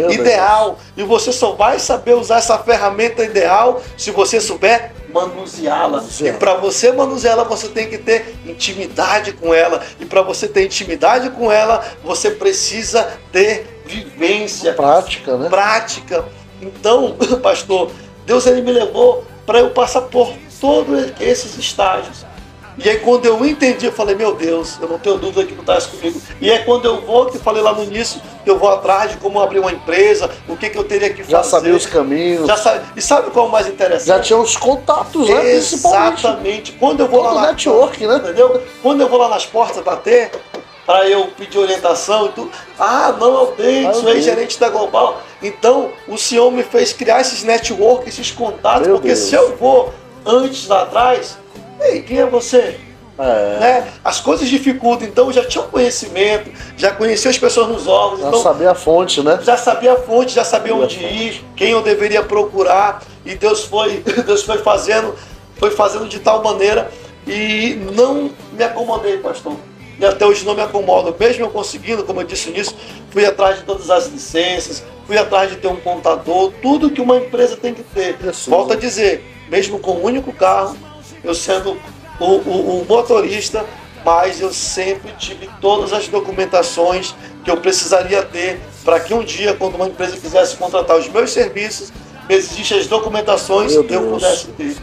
ideal. E você só vai saber usar essa ferramenta ideal se você souber manuseá-la. E para você manuseá-la, você tem que ter intimidade com ela. E para você ter intimidade com ela, você precisa ter vivência. Prática, né? Prática. Então, pastor, Deus ele me levou para eu passar por todos esses estágios. E aí quando eu entendi, eu falei, meu Deus, eu não tenho dúvida que tu estás comigo. E aí quando eu vou, que falei lá no início, que eu vou atrás de como abrir uma empresa, o que eu teria que fazer. Já sabia os caminhos. E sabe qual é o mais interessante? Já tinha os contatos, né? Exatamente. Quando eu vou lá na network, né? Entendeu? Quando eu vou lá nas portas bater, para eu pedir orientação e tudo. Ah, não, eu tenho, sou ex-gerente da Global. Então, o Senhor me fez criar esses networks, esses contatos, porque Deus. Se eu vou antes lá atrás, ei, quem é você? Né? As coisas dificultam, então eu já tinha um conhecimento, já conhecia as pessoas nos órgãos. Já então, sabia a fonte, né? Já sabia a fonte, já sabia onde ir, quem eu deveria procurar. E Deus foi fazendo de tal maneira. E não me acomodei, pastor. E até hoje não me acomodo. Mesmo eu conseguindo, como eu disse nisso, fui atrás de todas as licenças, fui atrás de ter um contador, tudo que uma empresa tem que ter. Volto a dizer, mesmo com um único carro, eu sendo o motorista, mas eu sempre tive todas as documentações que eu precisaria ter para que um dia, quando uma empresa quisesse contratar os meus serviços, existem as documentações que eu pudesse ter.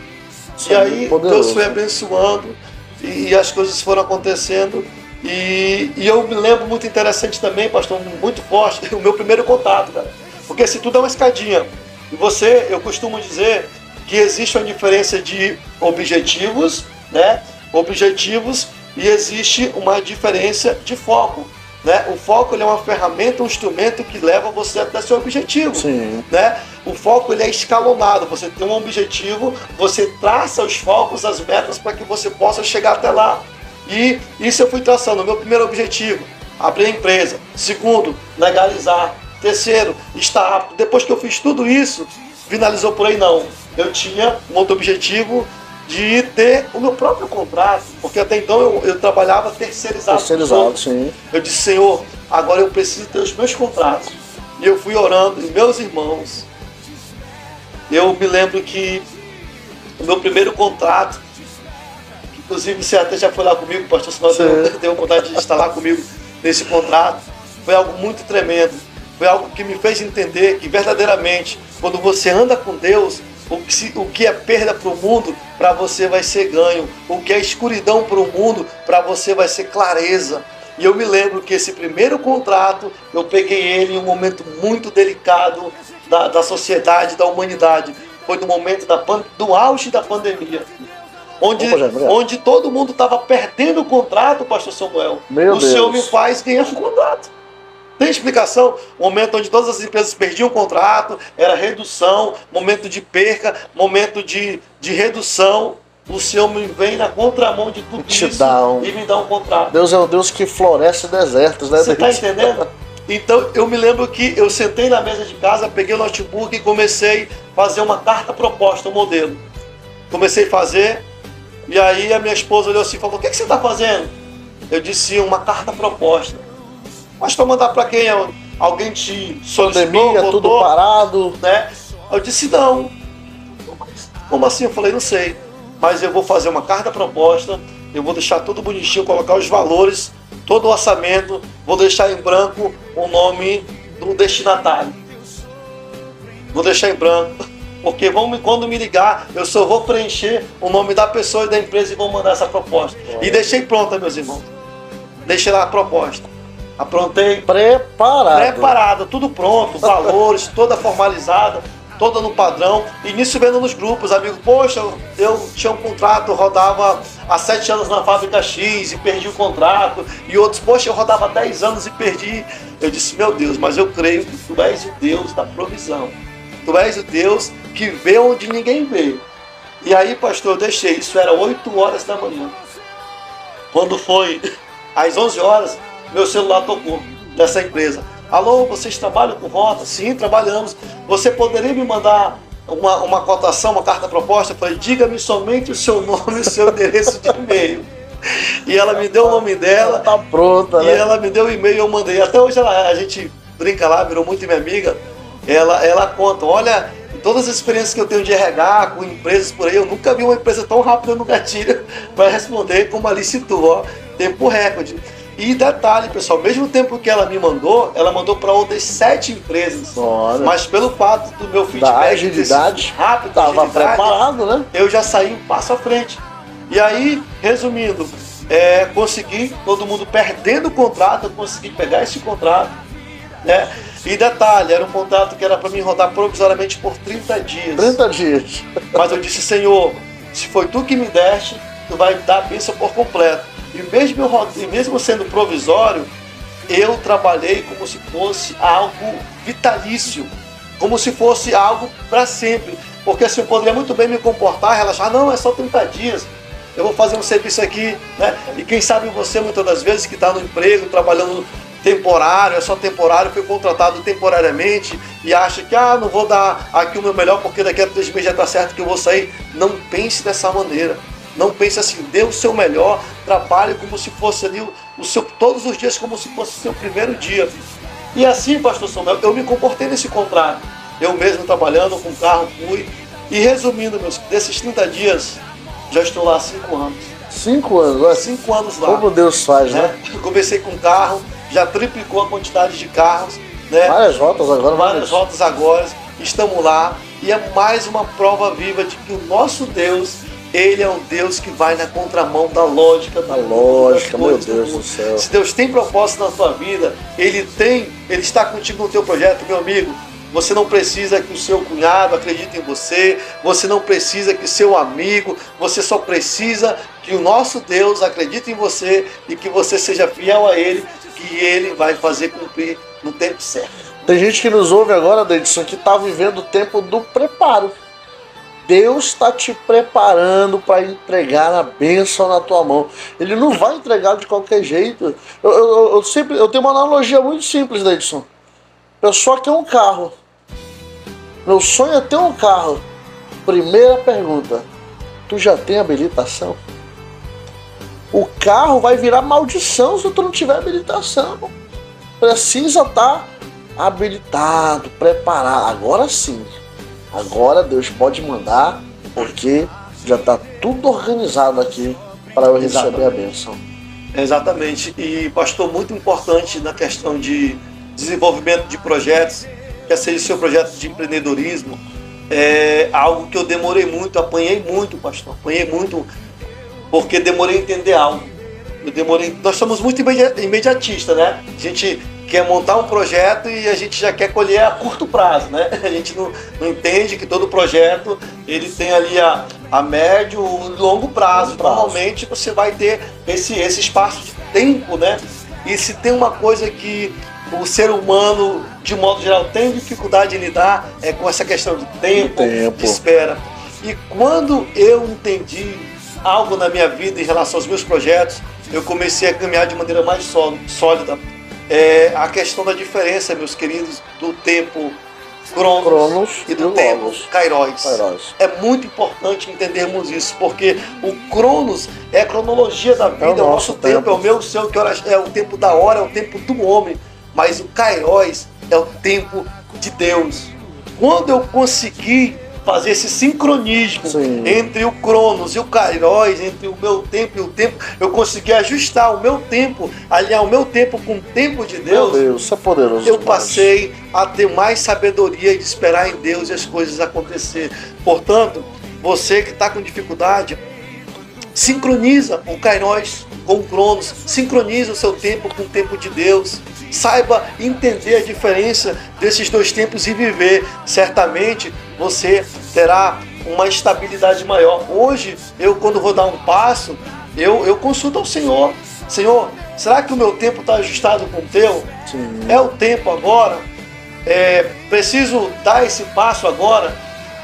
E aí Deus foi abençoando e as coisas foram acontecendo. E eu me lembro muito interessante também, pastor, muito forte, o meu primeiro contato, cara. Porque se tudo é uma escadinha. E eu costumo dizer que existe uma diferença de objetivos, né? Objetivos, e existe uma diferença de foco. Né? O foco ele é uma ferramenta, um instrumento que leva você até seu objetivo. Sim. Né? O foco ele é escalonado, você tem um objetivo, você traça os focos, as metas para que você possa chegar até lá. E isso eu fui traçando. O meu primeiro objetivo, abrir a empresa. Segundo, legalizar. Terceiro, estar apto. Depois que eu fiz tudo isso, finalizou por aí não. Eu tinha um outro objetivo de ter o meu próprio contrato, porque até então eu trabalhava terceirizado. Terceirizado, sim. Eu disse, Senhor, agora eu preciso ter os meus contratos. E eu fui orando, e meus irmãos, eu me lembro que o meu primeiro contrato, que inclusive você até já foi lá comigo, pastor, senão eu tenho vontade de estar lá comigo nesse contrato, foi algo muito tremendo. Foi algo que me fez entender que verdadeiramente, quando você anda com Deus, o que é perda para o mundo, para você vai ser ganho. O que é escuridão para o mundo, para você vai ser clareza. E eu me lembro que esse primeiro contrato, eu peguei ele em um momento muito delicado da sociedade, da humanidade. Foi no momento do auge da pandemia. Onde todo mundo estava perdendo o contrato, pastor Samuel. O Senhor me faz ganhar um contrato. Tem explicação? Momento onde todas as empresas perdiam o contrato, era redução, momento de perca, momento de redução. O Senhor me vem na contramão de tudo isso e me dá um contrato. Deus é o Deus que floresce desertos, né? Você está entendendo? Então eu me lembro que eu sentei na mesa de casa, peguei o notebook e comecei a fazer uma carta proposta, um modelo. Comecei a fazer, e aí a minha esposa olhou assim e falou, o que você está fazendo? Eu disse, uma carta proposta. Mas para mandar para quem? Alguém te solicitou, pandemia, tudo parado. Né? Eu disse, não. Como assim? Eu falei, não sei. Mas eu vou fazer uma carta proposta, eu vou deixar tudo bonitinho, colocar os valores, todo o orçamento, vou deixar em branco o nome do destinatário. Vou deixar em branco, porque quando me ligar, eu só vou preencher o nome da pessoa e da empresa e vou mandar essa proposta. E deixei pronta, meus irmãos. Deixei lá a proposta. Aprontei. Preparado, tudo pronto, valores, toda formalizada, toda no padrão. E nisso vendo nos grupos, amigos, poxa, eu tinha um contrato, rodava há 7 anos na fábrica X e perdi o contrato. E outros, poxa, eu rodava há 10 anos e perdi. Eu disse, meu Deus, mas eu creio que tu és o Deus da provisão. Tu és o Deus que vê onde ninguém vê. E aí, pastor, eu deixei, isso era 8 horas da manhã. Quando foi às 11 horas, meu celular tocou dessa empresa. Alô, vocês trabalham com rota? Sim, trabalhamos. Você poderia me mandar uma cotação, uma carta proposta? Eu falei, diga-me somente o seu nome e o seu endereço de e-mail. E ela me deu o nome dela. Tá pronta, né? E ela me deu o e-mail e eu mandei. Até hoje a gente brinca lá, virou muito minha amiga. Ela conta, olha, todas as experiências que eu tenho de RH com empresas por aí, eu nunca vi uma empresa tão rápida no gatilho para responder como a Alice tu, ó, tempo recorde. E detalhe, pessoal, mesmo tempo que ela ela mandou para outras 7 empresas. Olha. Mas pelo fato do meu Da feedback agilidade, rápido, estava preparado, né? eu já saí um passo à frente. E aí, resumindo, consegui, todo mundo perdendo o contrato, eu consegui pegar esse contrato, né? E detalhe, era um contrato que era para mim rodar provisoriamente por 30 dias. 30 dias. Mas eu disse, Senhor, se foi tu que me deste, tu vai dar a bênção por completo. E mesmo sendo provisório, eu trabalhei como se fosse algo vitalício, como se fosse algo para sempre. Porque assim, eu poderia muito bem me comportar, relaxar, não, é só 30 dias, eu vou fazer um serviço aqui, né? E quem sabe você, muitas das vezes, que está no emprego, trabalhando temporário, é só temporário, foi contratado temporariamente e acha que, não vou dar aqui o meu melhor porque daqui a 3 meses já está certo que eu vou sair. Não pense dessa maneira. Não pense assim, dê o seu melhor, trabalhe como se fosse ali todos os dias como se fosse o seu primeiro dia. E assim, pastor Samuel, eu me comportei nesse contrato. Eu mesmo trabalhando com carro, fui. E resumindo, desses 30 dias, já estou lá há 5 anos. 5 anos, olha. 5 anos lá. Como Deus faz, né? Comecei com carro, já triplicou a quantidade de carros, né? Várias rotas agora. Várias rotas agora. Estamos lá. E é mais uma prova viva de que o nosso Deus, Ele é um Deus que vai na contramão da lógica. Da lógica, meu Deus do céu. Se Deus tem propósito na tua vida, Ele está contigo no teu projeto, meu amigo. Você não precisa que o seu cunhado acredite em você, você não precisa que seu amigo, você só precisa que o nosso Deus acredite em você e que você seja fiel a Ele, que Ele vai fazer cumprir no tempo certo. Tem gente que nos ouve agora, Deidson, que está vivendo o tempo do preparo. Deus está te preparando para entregar a bênção na tua mão. Ele não vai entregar de qualquer jeito. Eu tenho uma analogia muito simples, Deidson. A pessoa quer um carro. Meu sonho é ter um carro. Primeira pergunta: tu já tem habilitação? O carro vai virar maldição se tu não tiver habilitação. Precisa estar habilitado, preparado. Agora sim. Agora Deus pode mandar, porque já está tudo organizado aqui para eu receber a bênção. Exatamente. E pastor, muito importante na questão de desenvolvimento de projetos, quer seja o seu projeto de empreendedorismo, é algo que eu demorei muito, apanhei muito, pastor, porque demorei a entender algo. Nós somos muito imediatistas, né? A gente quer montar um projeto e a gente já quer colher a curto prazo, né? A gente não entende que todo projeto ele tem ali a médio e longo prazo. Normalmente você vai ter esse espaço de tempo, né? E se tem uma coisa que o ser humano, de modo geral, tem dificuldade em lidar, é com essa questão de tempo. De espera. E quando eu entendi algo na minha vida em relação aos meus projetos, eu comecei a caminhar de maneira mais sólida. A questão da diferença, meus queridos, do tempo Cronos e do tempo Kairos. É muito importante entendermos isso, porque o Cronos é a cronologia da vida, é o nosso tempo, é o meu, o seu, que é o tempo da hora, é o tempo do homem, mas o Kairos é o tempo de Deus. Quando eu consegui fazer esse sincronismo entre o Cronos e o Kairos, entre o meu tempo e o tempo, eu consegui ajustar o meu tempo, alinhar o meu tempo com o tempo de Deus. Meu Deus, isso é poderoso. Eu passei a ter mais sabedoria de esperar em Deus e as coisas acontecerem. Portanto, você que está com dificuldade, sincroniza o Kairos com o Cronos, sincroniza o seu tempo com o tempo de Deus. Saiba entender a diferença desses dois tempos e viver. Certamente você terá uma estabilidade maior. Hoje, eu quando vou dar um passo, eu consulto ao Senhor. Senhor, será que o meu tempo está ajustado com o teu? Sim. É o tempo agora? Preciso dar esse passo agora?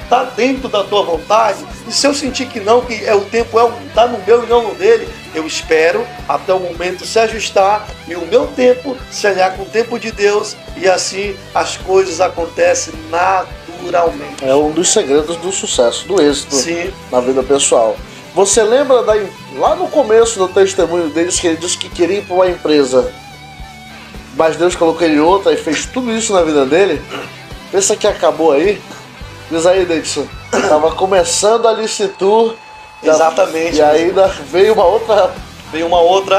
Está dentro da tua vontade? E se eu sentir que não, que o tempo está no meu e não no dele, eu espero até o momento se ajustar e o meu tempo se alinhar com o tempo de Deus, e assim as coisas acontecem naturalmente. É um dos segredos do sucesso, do êxito. Sim. Na vida pessoal. Você lembra lá no começo do testemunho deles, que ele disse que queria ir para uma empresa, mas Deus colocou ele em outra e fez tudo isso na vida dele? Pensa que acabou aí? Diz aí, Deidson. Tava começando a Licitur. Exatamente. E ainda veio uma outra.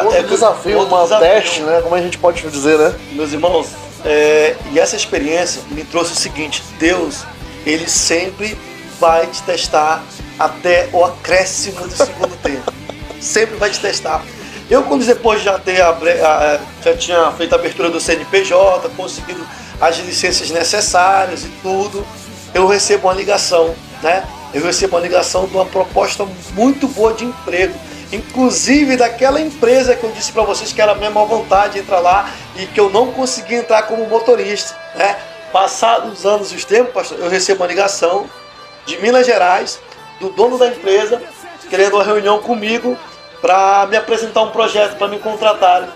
Outro desafio, teste, né? Como a gente pode dizer, né? Meus irmãos, e essa experiência me trouxe o seguinte: Deus, ele sempre vai te testar até o acréscimo do segundo tempo. Sempre vai te testar. Eu, quando depois de já tinha feito a abertura do CNPJ, conseguido as licenças necessárias e tudo, eu recebo uma ligação, né? Eu recebo uma ligação de uma proposta muito boa de emprego, inclusive daquela empresa que eu disse para vocês que era a minha maior vontade de entrar lá e que eu não consegui entrar como motorista, né? Passados os anos e os tempos, pastor, eu recebo uma ligação de Minas Gerais, do dono da empresa, querendo uma reunião comigo para me apresentar um projeto, para me contratarem.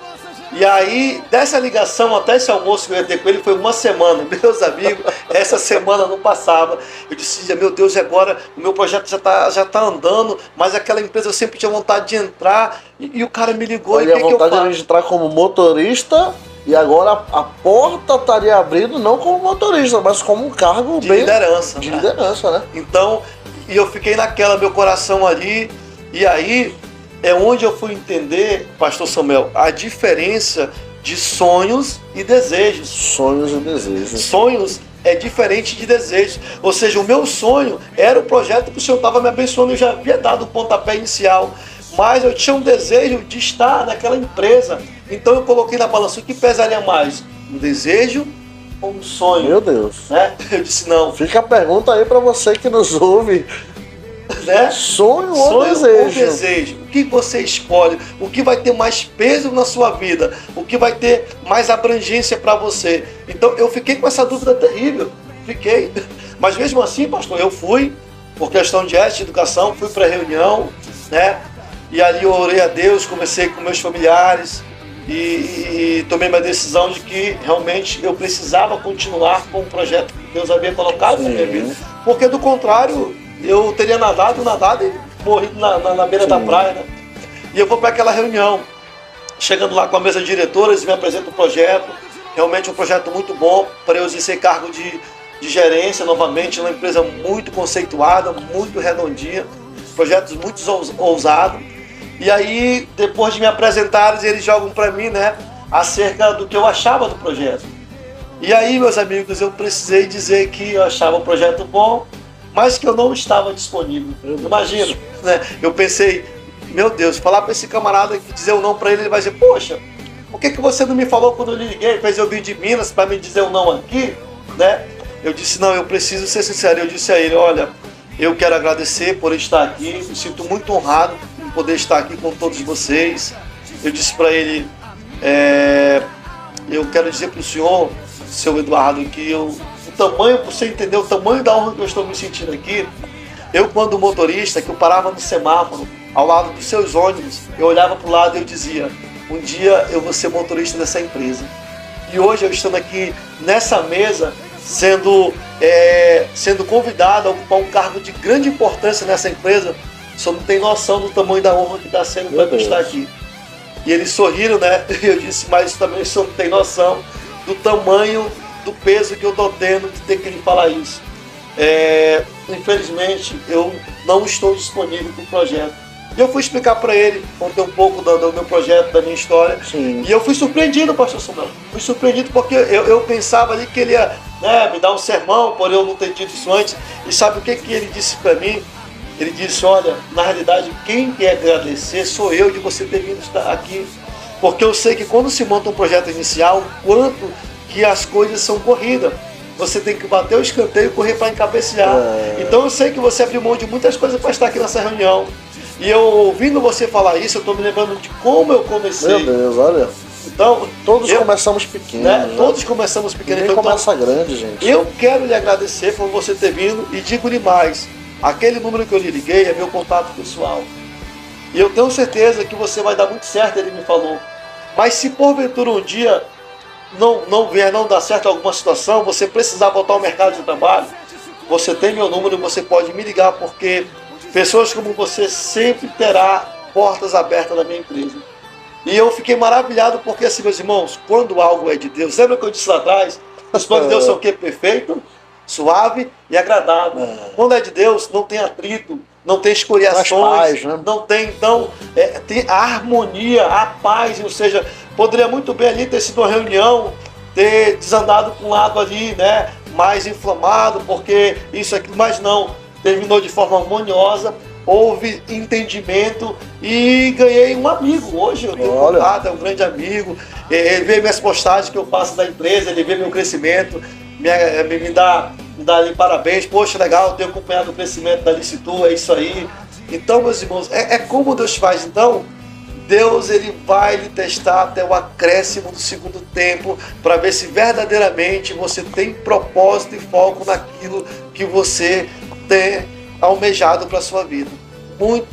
E aí, dessa ligação até esse almoço que eu ia ter com ele, foi uma semana. Meus amigos, essa semana não passava. Eu disse, meu Deus, e agora o meu projeto já tá andando, mas aquela empresa eu sempre tinha vontade de entrar. E o cara me ligou. Olha, e o que a vontade eu faço? de entrar como motorista, e agora a porta estaria abrindo não como motorista, mas como um cargo de bem liderança. De né? liderança, né? Então, e eu fiquei naquela, meu coração ali, e aí é onde eu fui entender, pastor Samuel, a diferença de sonhos e desejos. Sonhos e desejos. Sonhos é diferente de desejos. Ou seja, o meu sonho era o projeto que o Senhor estava me abençoando, eu já havia dado o pontapé inicial, mas eu tinha um desejo de estar naquela empresa. Então eu coloquei na balança, o que pesaria mais? Um desejo ou um sonho? Meu Deus. Né? Eu disse, não. Fica a pergunta aí para você que nos ouve. Né? Sonho ou desejo? O que você escolhe? O que vai ter mais peso na sua vida? O que vai ter mais abrangência para você? Então eu fiquei com essa dúvida terrível. Fiquei. Mas mesmo assim, pastor, eu fui, por questão de ética e educação, fui para a reunião, né? E ali eu orei a Deus, comecei com meus familiares e tomei uma decisão de que realmente eu precisava continuar com o projeto que Deus havia colocado na minha vida. Porque do contrário, eu teria nadado e morrido na beira da praia, né? E eu vou para aquela reunião. Chegando lá com a mesa de diretores, me apresenta o projeto. Realmente um projeto muito bom para eu exercer cargo de gerência novamente, numa empresa muito conceituada, muito redondinha, projetos muito ousados. E aí, depois de me apresentarem, eles jogam para mim, né, acerca do que eu achava do projeto. E aí, meus amigos, eu precisei dizer que eu achava o projeto bom, mas que eu não estava disponível. Imagina, né? Eu pensei, meu Deus, falar para esse camarada que dizer o não para ele vai dizer, poxa, por que você não me falou quando eu lhe liguei, fez eu vir de Minas para me dizer o não aqui, né? Eu disse, não, eu preciso ser sincero. Eu disse a ele, olha, eu quero agradecer por estar aqui, me sinto muito honrado em poder estar aqui com todos vocês. Eu disse para ele, eu quero dizer para o senhor, seu Eduardo, que você entender o tamanho da honra que eu estou me sentindo aqui. Eu, quando motorista, que eu parava no semáforo, ao lado dos seus ônibus, eu olhava para o lado e eu dizia, um dia eu vou ser motorista dessa empresa. E hoje eu estando aqui nessa mesa, sendo convidado a ocupar um cargo de grande importância nessa empresa, só não tem noção do tamanho da honra que está sendo para eu estar aqui. E eles sorriram, né? Eu disse, mas também só não tem noção do tamanho, do peso que eu estou tendo de ter que lhe falar isso. Infelizmente, eu não estou disponível para o projeto. E eu fui explicar para ele, contei um pouco do meu projeto, da minha história. Sim. E eu fui surpreendido, pastor Samuel. Fui surpreendido porque eu pensava ali que ele ia, né, me dar um sermão, por eu não ter dito isso antes. E sabe o que ele disse para mim? Ele disse, olha, na realidade, quem quer agradecer sou eu de você ter vindo estar aqui. Porque eu sei que quando se monta um projeto inicial, o quanto que as coisas são corridas. Você tem que bater o escanteio e correr para encabecear. Então eu sei que você abriu mão de muitas coisas para estar aqui nessa reunião. E eu ouvindo você falar isso, eu estou me lembrando de como eu comecei. Meu Deus, olha. Então, todos começamos pequenos. Né? Todos começamos pequenos. Ninguém começa grande, gente. Eu quero lhe agradecer por você ter vindo e digo-lhe mais. Aquele número que eu lhe liguei é meu contato pessoal. E eu tenho certeza que você vai dar muito certo, ele me falou. Mas se porventura um dia não dar certo alguma situação, você precisar voltar ao mercado de trabalho, você tem meu número, você pode me ligar, porque pessoas como você sempre terá portas abertas na minha empresa. E eu fiquei maravilhado porque, assim, meus irmãos, quando algo é de Deus, lembra que eu disse lá atrás? Os planos de Deus são o quê? Perfeito, suave e agradável. Quando é de Deus, não tem atrito, não tem escoriações, paz, né? não tem, então, tem a harmonia, a paz, ou seja, poderia muito bem ali ter sido uma reunião, ter desandado para um lado ali, né, mais inflamado, porque isso aqui, mas não, terminou de forma harmoniosa, houve entendimento e ganhei um amigo. Hoje eu tenho contato, é um grande amigo, ele vê minhas postagens que eu faço da empresa, ele vê meu crescimento, me dá ali parabéns, poxa, legal, eu tenho acompanhado o crescimento da Licitu, é isso aí. Então, meus irmãos, é como Deus faz. Então, Deus, ele vai lhe testar até o acréscimo do segundo tempo, para ver se verdadeiramente você tem propósito e foco naquilo que você tem almejado para a sua vida.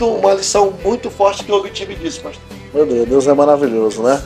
Uma lição muito forte que eu obtive disso, pastor. Meu Deus é maravilhoso, né?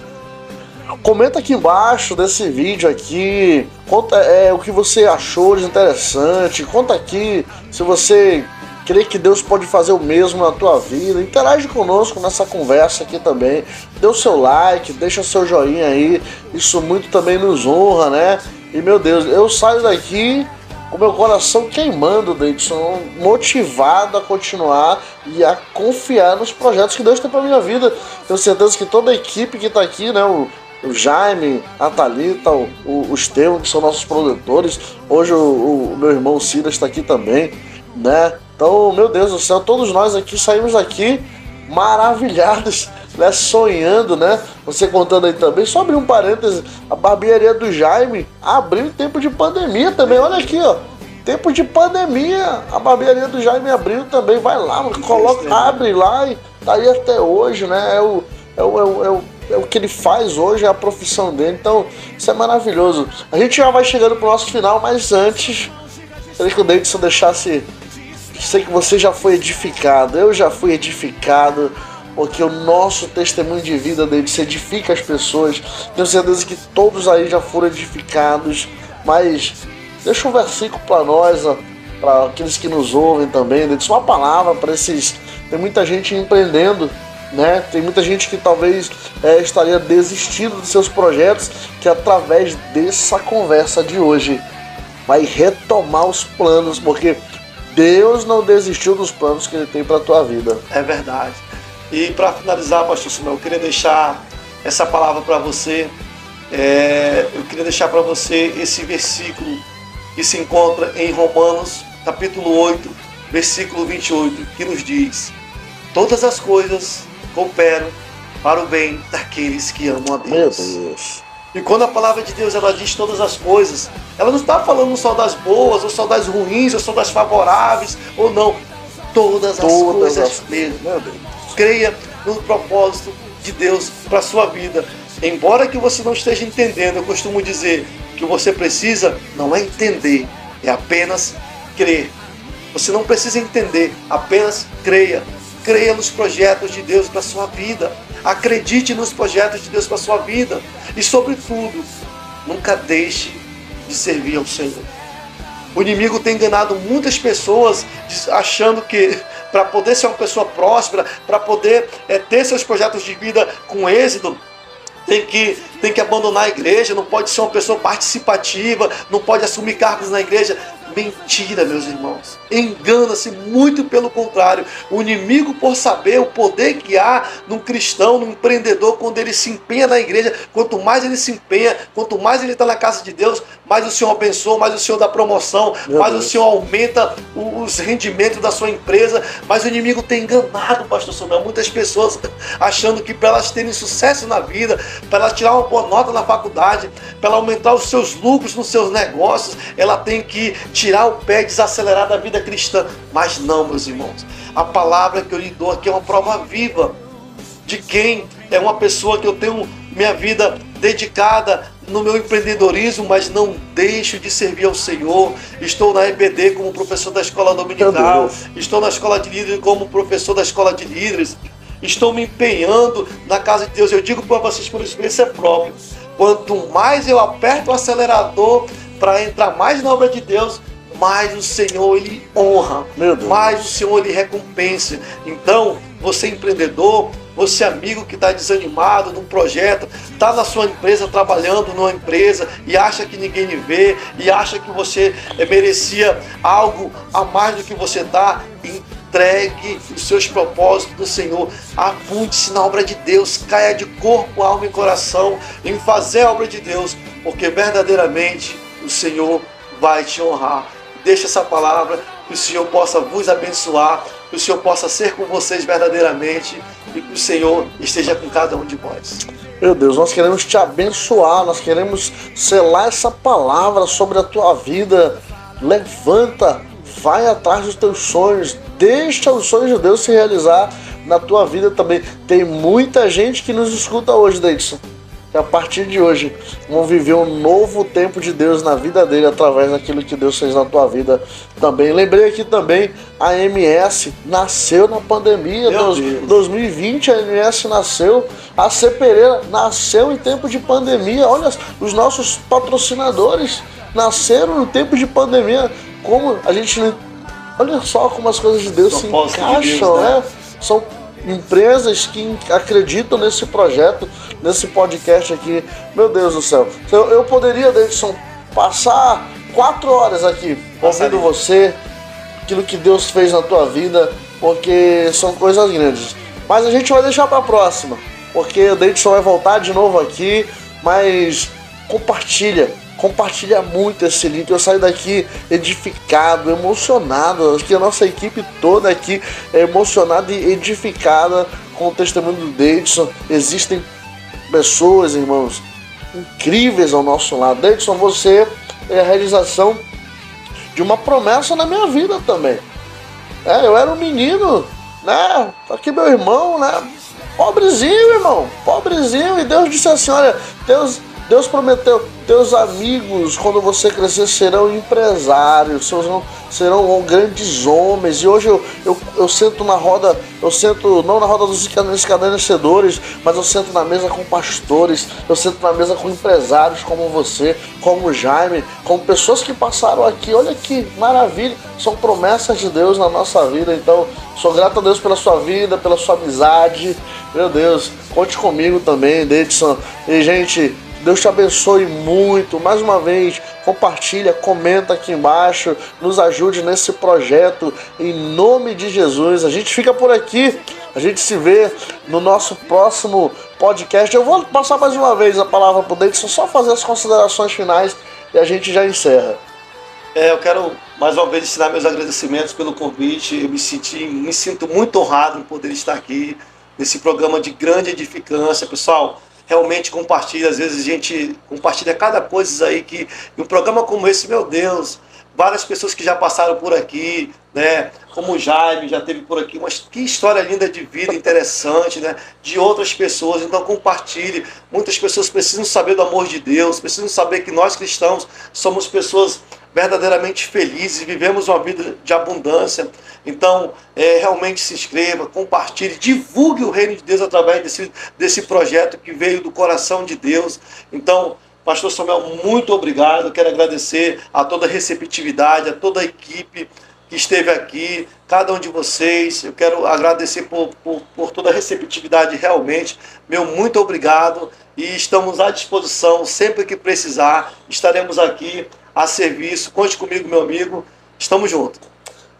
Comenta aqui embaixo desse vídeo aqui, conta o que você achou de interessante, conta aqui se você crê que Deus pode fazer o mesmo na tua vida. Interage conosco nessa conversa aqui também, dê o seu like, deixa seu joinha aí, isso muito também nos honra, né? E meu Deus, eu saio daqui com meu coração queimando, Davidson, motivado a continuar e a confiar nos projetos que Deus tem para minha vida. Tenho certeza que toda a equipe que está aqui, né, o Jaime, a Thalita, o Estevão, que são nossos produtores, hoje o meu irmão Silas está aqui também, né? Então, meu Deus do céu, todos nós aqui saímos daqui maravilhados, né? Sonhando, né? Você contando aí também, só abrir um parêntese, a barbearia do Jaime abriu em tempo de pandemia também, olha aqui, ó. Tempo de pandemia, a barbearia do Jaime abriu também, vai lá, coloca, abre lá e tá aí até hoje, né? É o que ele faz hoje, é a profissão dele, então isso é maravilhoso. A gente já vai chegando pro nosso final, mas antes, queria que o Davidson deixasse. Sei que você já foi edificado, eu já fui edificado, porque o nosso testemunho de vida, Davidson, edifica as pessoas. Tenho certeza que todos aí já foram edificados, mas deixa um versículo para nós, para aqueles que nos ouvem também, Davidson, uma palavra para esses. Tem muita gente empreendendo, né? Tem muita gente que talvez estaria desistindo dos seus projetos, que através dessa conversa de hoje vai retomar os planos, porque Deus não desistiu dos planos que Ele tem para a tua vida. É verdade. E para finalizar, pastor Samuel, eu queria deixar essa palavra para você. Eu queria deixar para você esse versículo que se encontra em Romanos, capítulo 8, versículo 28, que nos diz: todas as coisas cooperam para o bem daqueles que amam a Deus. Meu Deus. E quando a palavra de Deus ela diz todas as coisas, ela não está falando só das boas, ou só das ruins, ou só das favoráveis, ou não. Todas as coisas mesmo. Meu Deus. Creia no propósito de Deus para a sua vida. Embora que você não esteja entendendo, eu costumo dizer que você precisa não é entender, é apenas crer. Você não precisa entender, apenas creia. Creia nos projetos de Deus para a sua vida. Acredite nos projetos de Deus para a sua vida. E sobretudo, nunca deixe de servir ao Senhor. O inimigo tem enganado muitas pessoas achando que para poder ser uma pessoa próspera, para poder ter seus projetos de vida com êxito, tem que abandonar a igreja, não pode ser uma pessoa participativa, não pode assumir cargos na igreja. Mentira, meus irmãos. Engana-se, muito pelo contrário. O inimigo, por saber o poder que há num cristão, num empreendedor, quando ele se empenha na igreja, quanto mais ele se empenha, quanto mais ele está na casa de Deus, mais o Senhor abençoa, mais o Senhor dá promoção, mais o Senhor aumenta os rendimentos da sua empresa. Mas o inimigo tem enganado, pastor Samuel, muitas pessoas achando que para elas terem sucesso na vida, para elas tirar uma boa nota na faculdade, para ela aumentar os seus lucros nos seus negócios, ela tem que tirar o pé e desacelerar da vida cristã. Mas não, meus irmãos, a palavra que eu lhe dou aqui é uma prova viva de quem é uma pessoa que eu tenho minha vida dedicada no meu empreendedorismo, mas não deixo de servir ao Senhor. Estou na EBD como professor da escola dominical, estou na escola de líderes como professor da escola de líderes, estou me empenhando na casa de Deus. Eu digo para vocês por experiência própria, quanto mais eu aperto o acelerador para entrar mais na obra de Deus, mais o Senhor ele honra, mais o Senhor ele recompensa. Então, você empreendedor, você amigo que está desanimado num projeto, está na sua empresa trabalhando numa empresa e acha que ninguém lhe vê, e acha que você merecia algo a mais do que você está, entregue os seus propósitos do Senhor, apunte-se na obra de Deus, caia de corpo, alma e coração em fazer a obra de Deus, porque verdadeiramente o Senhor vai te honrar. Deixa essa palavra, que o Senhor possa vos abençoar, que o Senhor possa ser com vocês verdadeiramente e que o Senhor esteja com cada um de vós. Meu Deus, nós queremos te abençoar, nós queremos selar essa palavra sobre a tua vida. Levanta, vai atrás dos teus sonhos, deixa os sonhos de Deus se realizar na tua vida também. Tem muita gente que nos escuta hoje, Deidson, que a partir de hoje vão viver um novo tempo de Deus na vida dele através daquilo que Deus fez na tua vida também. Lembrei aqui também, a MS nasceu na pandemia, 2020 a MS nasceu, a C Pereira nasceu em tempo de pandemia. Olha, os nossos patrocinadores nasceram no tempo de pandemia. Como a gente, olha só como as coisas de Deus se encaixam, de Deus, né? São empresas que acreditam nesse projeto, nesse podcast aqui. Meu Deus do céu, eu poderia, Deidson, passar 4 horas aqui ouvindo você, aquilo que Deus fez na tua vida, porque são coisas grandes. Mas a gente vai deixar para a próxima, porque o Deidson vai voltar de novo aqui. Mas compartilha muito esse link. Eu saio daqui edificado, emocionado. Acho que a nossa equipe toda aqui é emocionada e edificada com o testemunho do Deidson. Existem pessoas, irmãos, incríveis ao nosso lado. Deidson, você é a realização de uma promessa na minha vida também. Eu era um menino, né? Aqui meu irmão, né? Pobrezinho, irmão, pobrezinho. E Deus disse assim, olha, Deus prometeu, teus amigos, quando você crescer, serão empresários, serão grandes homens. E hoje eu sento na roda, não na roda dos escarnecedores, mas eu sento na mesa com pastores, eu sento na mesa com empresários como você, como o Jaime, como pessoas que passaram aqui. Olha que maravilha, são promessas de Deus na nossa vida. Então, sou grato a Deus pela sua vida, pela sua amizade. Meu Deus, conte comigo também, Deidson. E, gente, Deus te abençoe muito. Mais uma vez, compartilha, comenta aqui embaixo, nos ajude nesse projeto, em nome de Jesus. A gente fica por aqui, a gente se vê no nosso próximo podcast. Eu vou passar mais uma vez a palavra para o Deidson, só fazer as considerações finais e a gente já encerra. Eu quero mais uma vez ensinar meus agradecimentos pelo convite. Eu me sinto muito honrado em poder estar aqui nesse programa de grande edificância. Pessoal, realmente compartilha, às vezes a gente compartilha cada coisa aí que um programa como esse, meu Deus, várias pessoas que já passaram por aqui, né, como o Jaime já teve por aqui, mas que história linda de vida, interessante, né, de outras pessoas. Então compartilhe. Muitas pessoas precisam saber do amor de Deus, precisam saber que nós cristãos somos pessoas verdadeiramente felizes, vivemos uma vida de abundância. Então, realmente se inscreva, compartilhe, divulgue o reino de Deus através desse projeto que veio do coração de Deus. Então, Pastor Samuel, muito obrigado. Quero agradecer a toda a receptividade, a toda a equipe que esteve aqui, cada um de vocês. Eu quero agradecer por toda a receptividade realmente. Meu muito obrigado, e estamos à disposição sempre que precisar. Estaremos aqui a serviço. Conte comigo, meu amigo. Estamos juntos.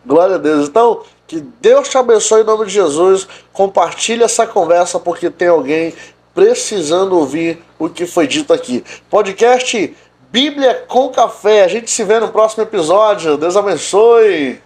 Glória a Deus. Então, que Deus te abençoe em nome de Jesus. Compartilhe essa conversa, porque tem alguém precisando ouvir o que foi dito aqui. Podcast Bíblia com Café. A gente se vê no próximo episódio. Deus abençoe.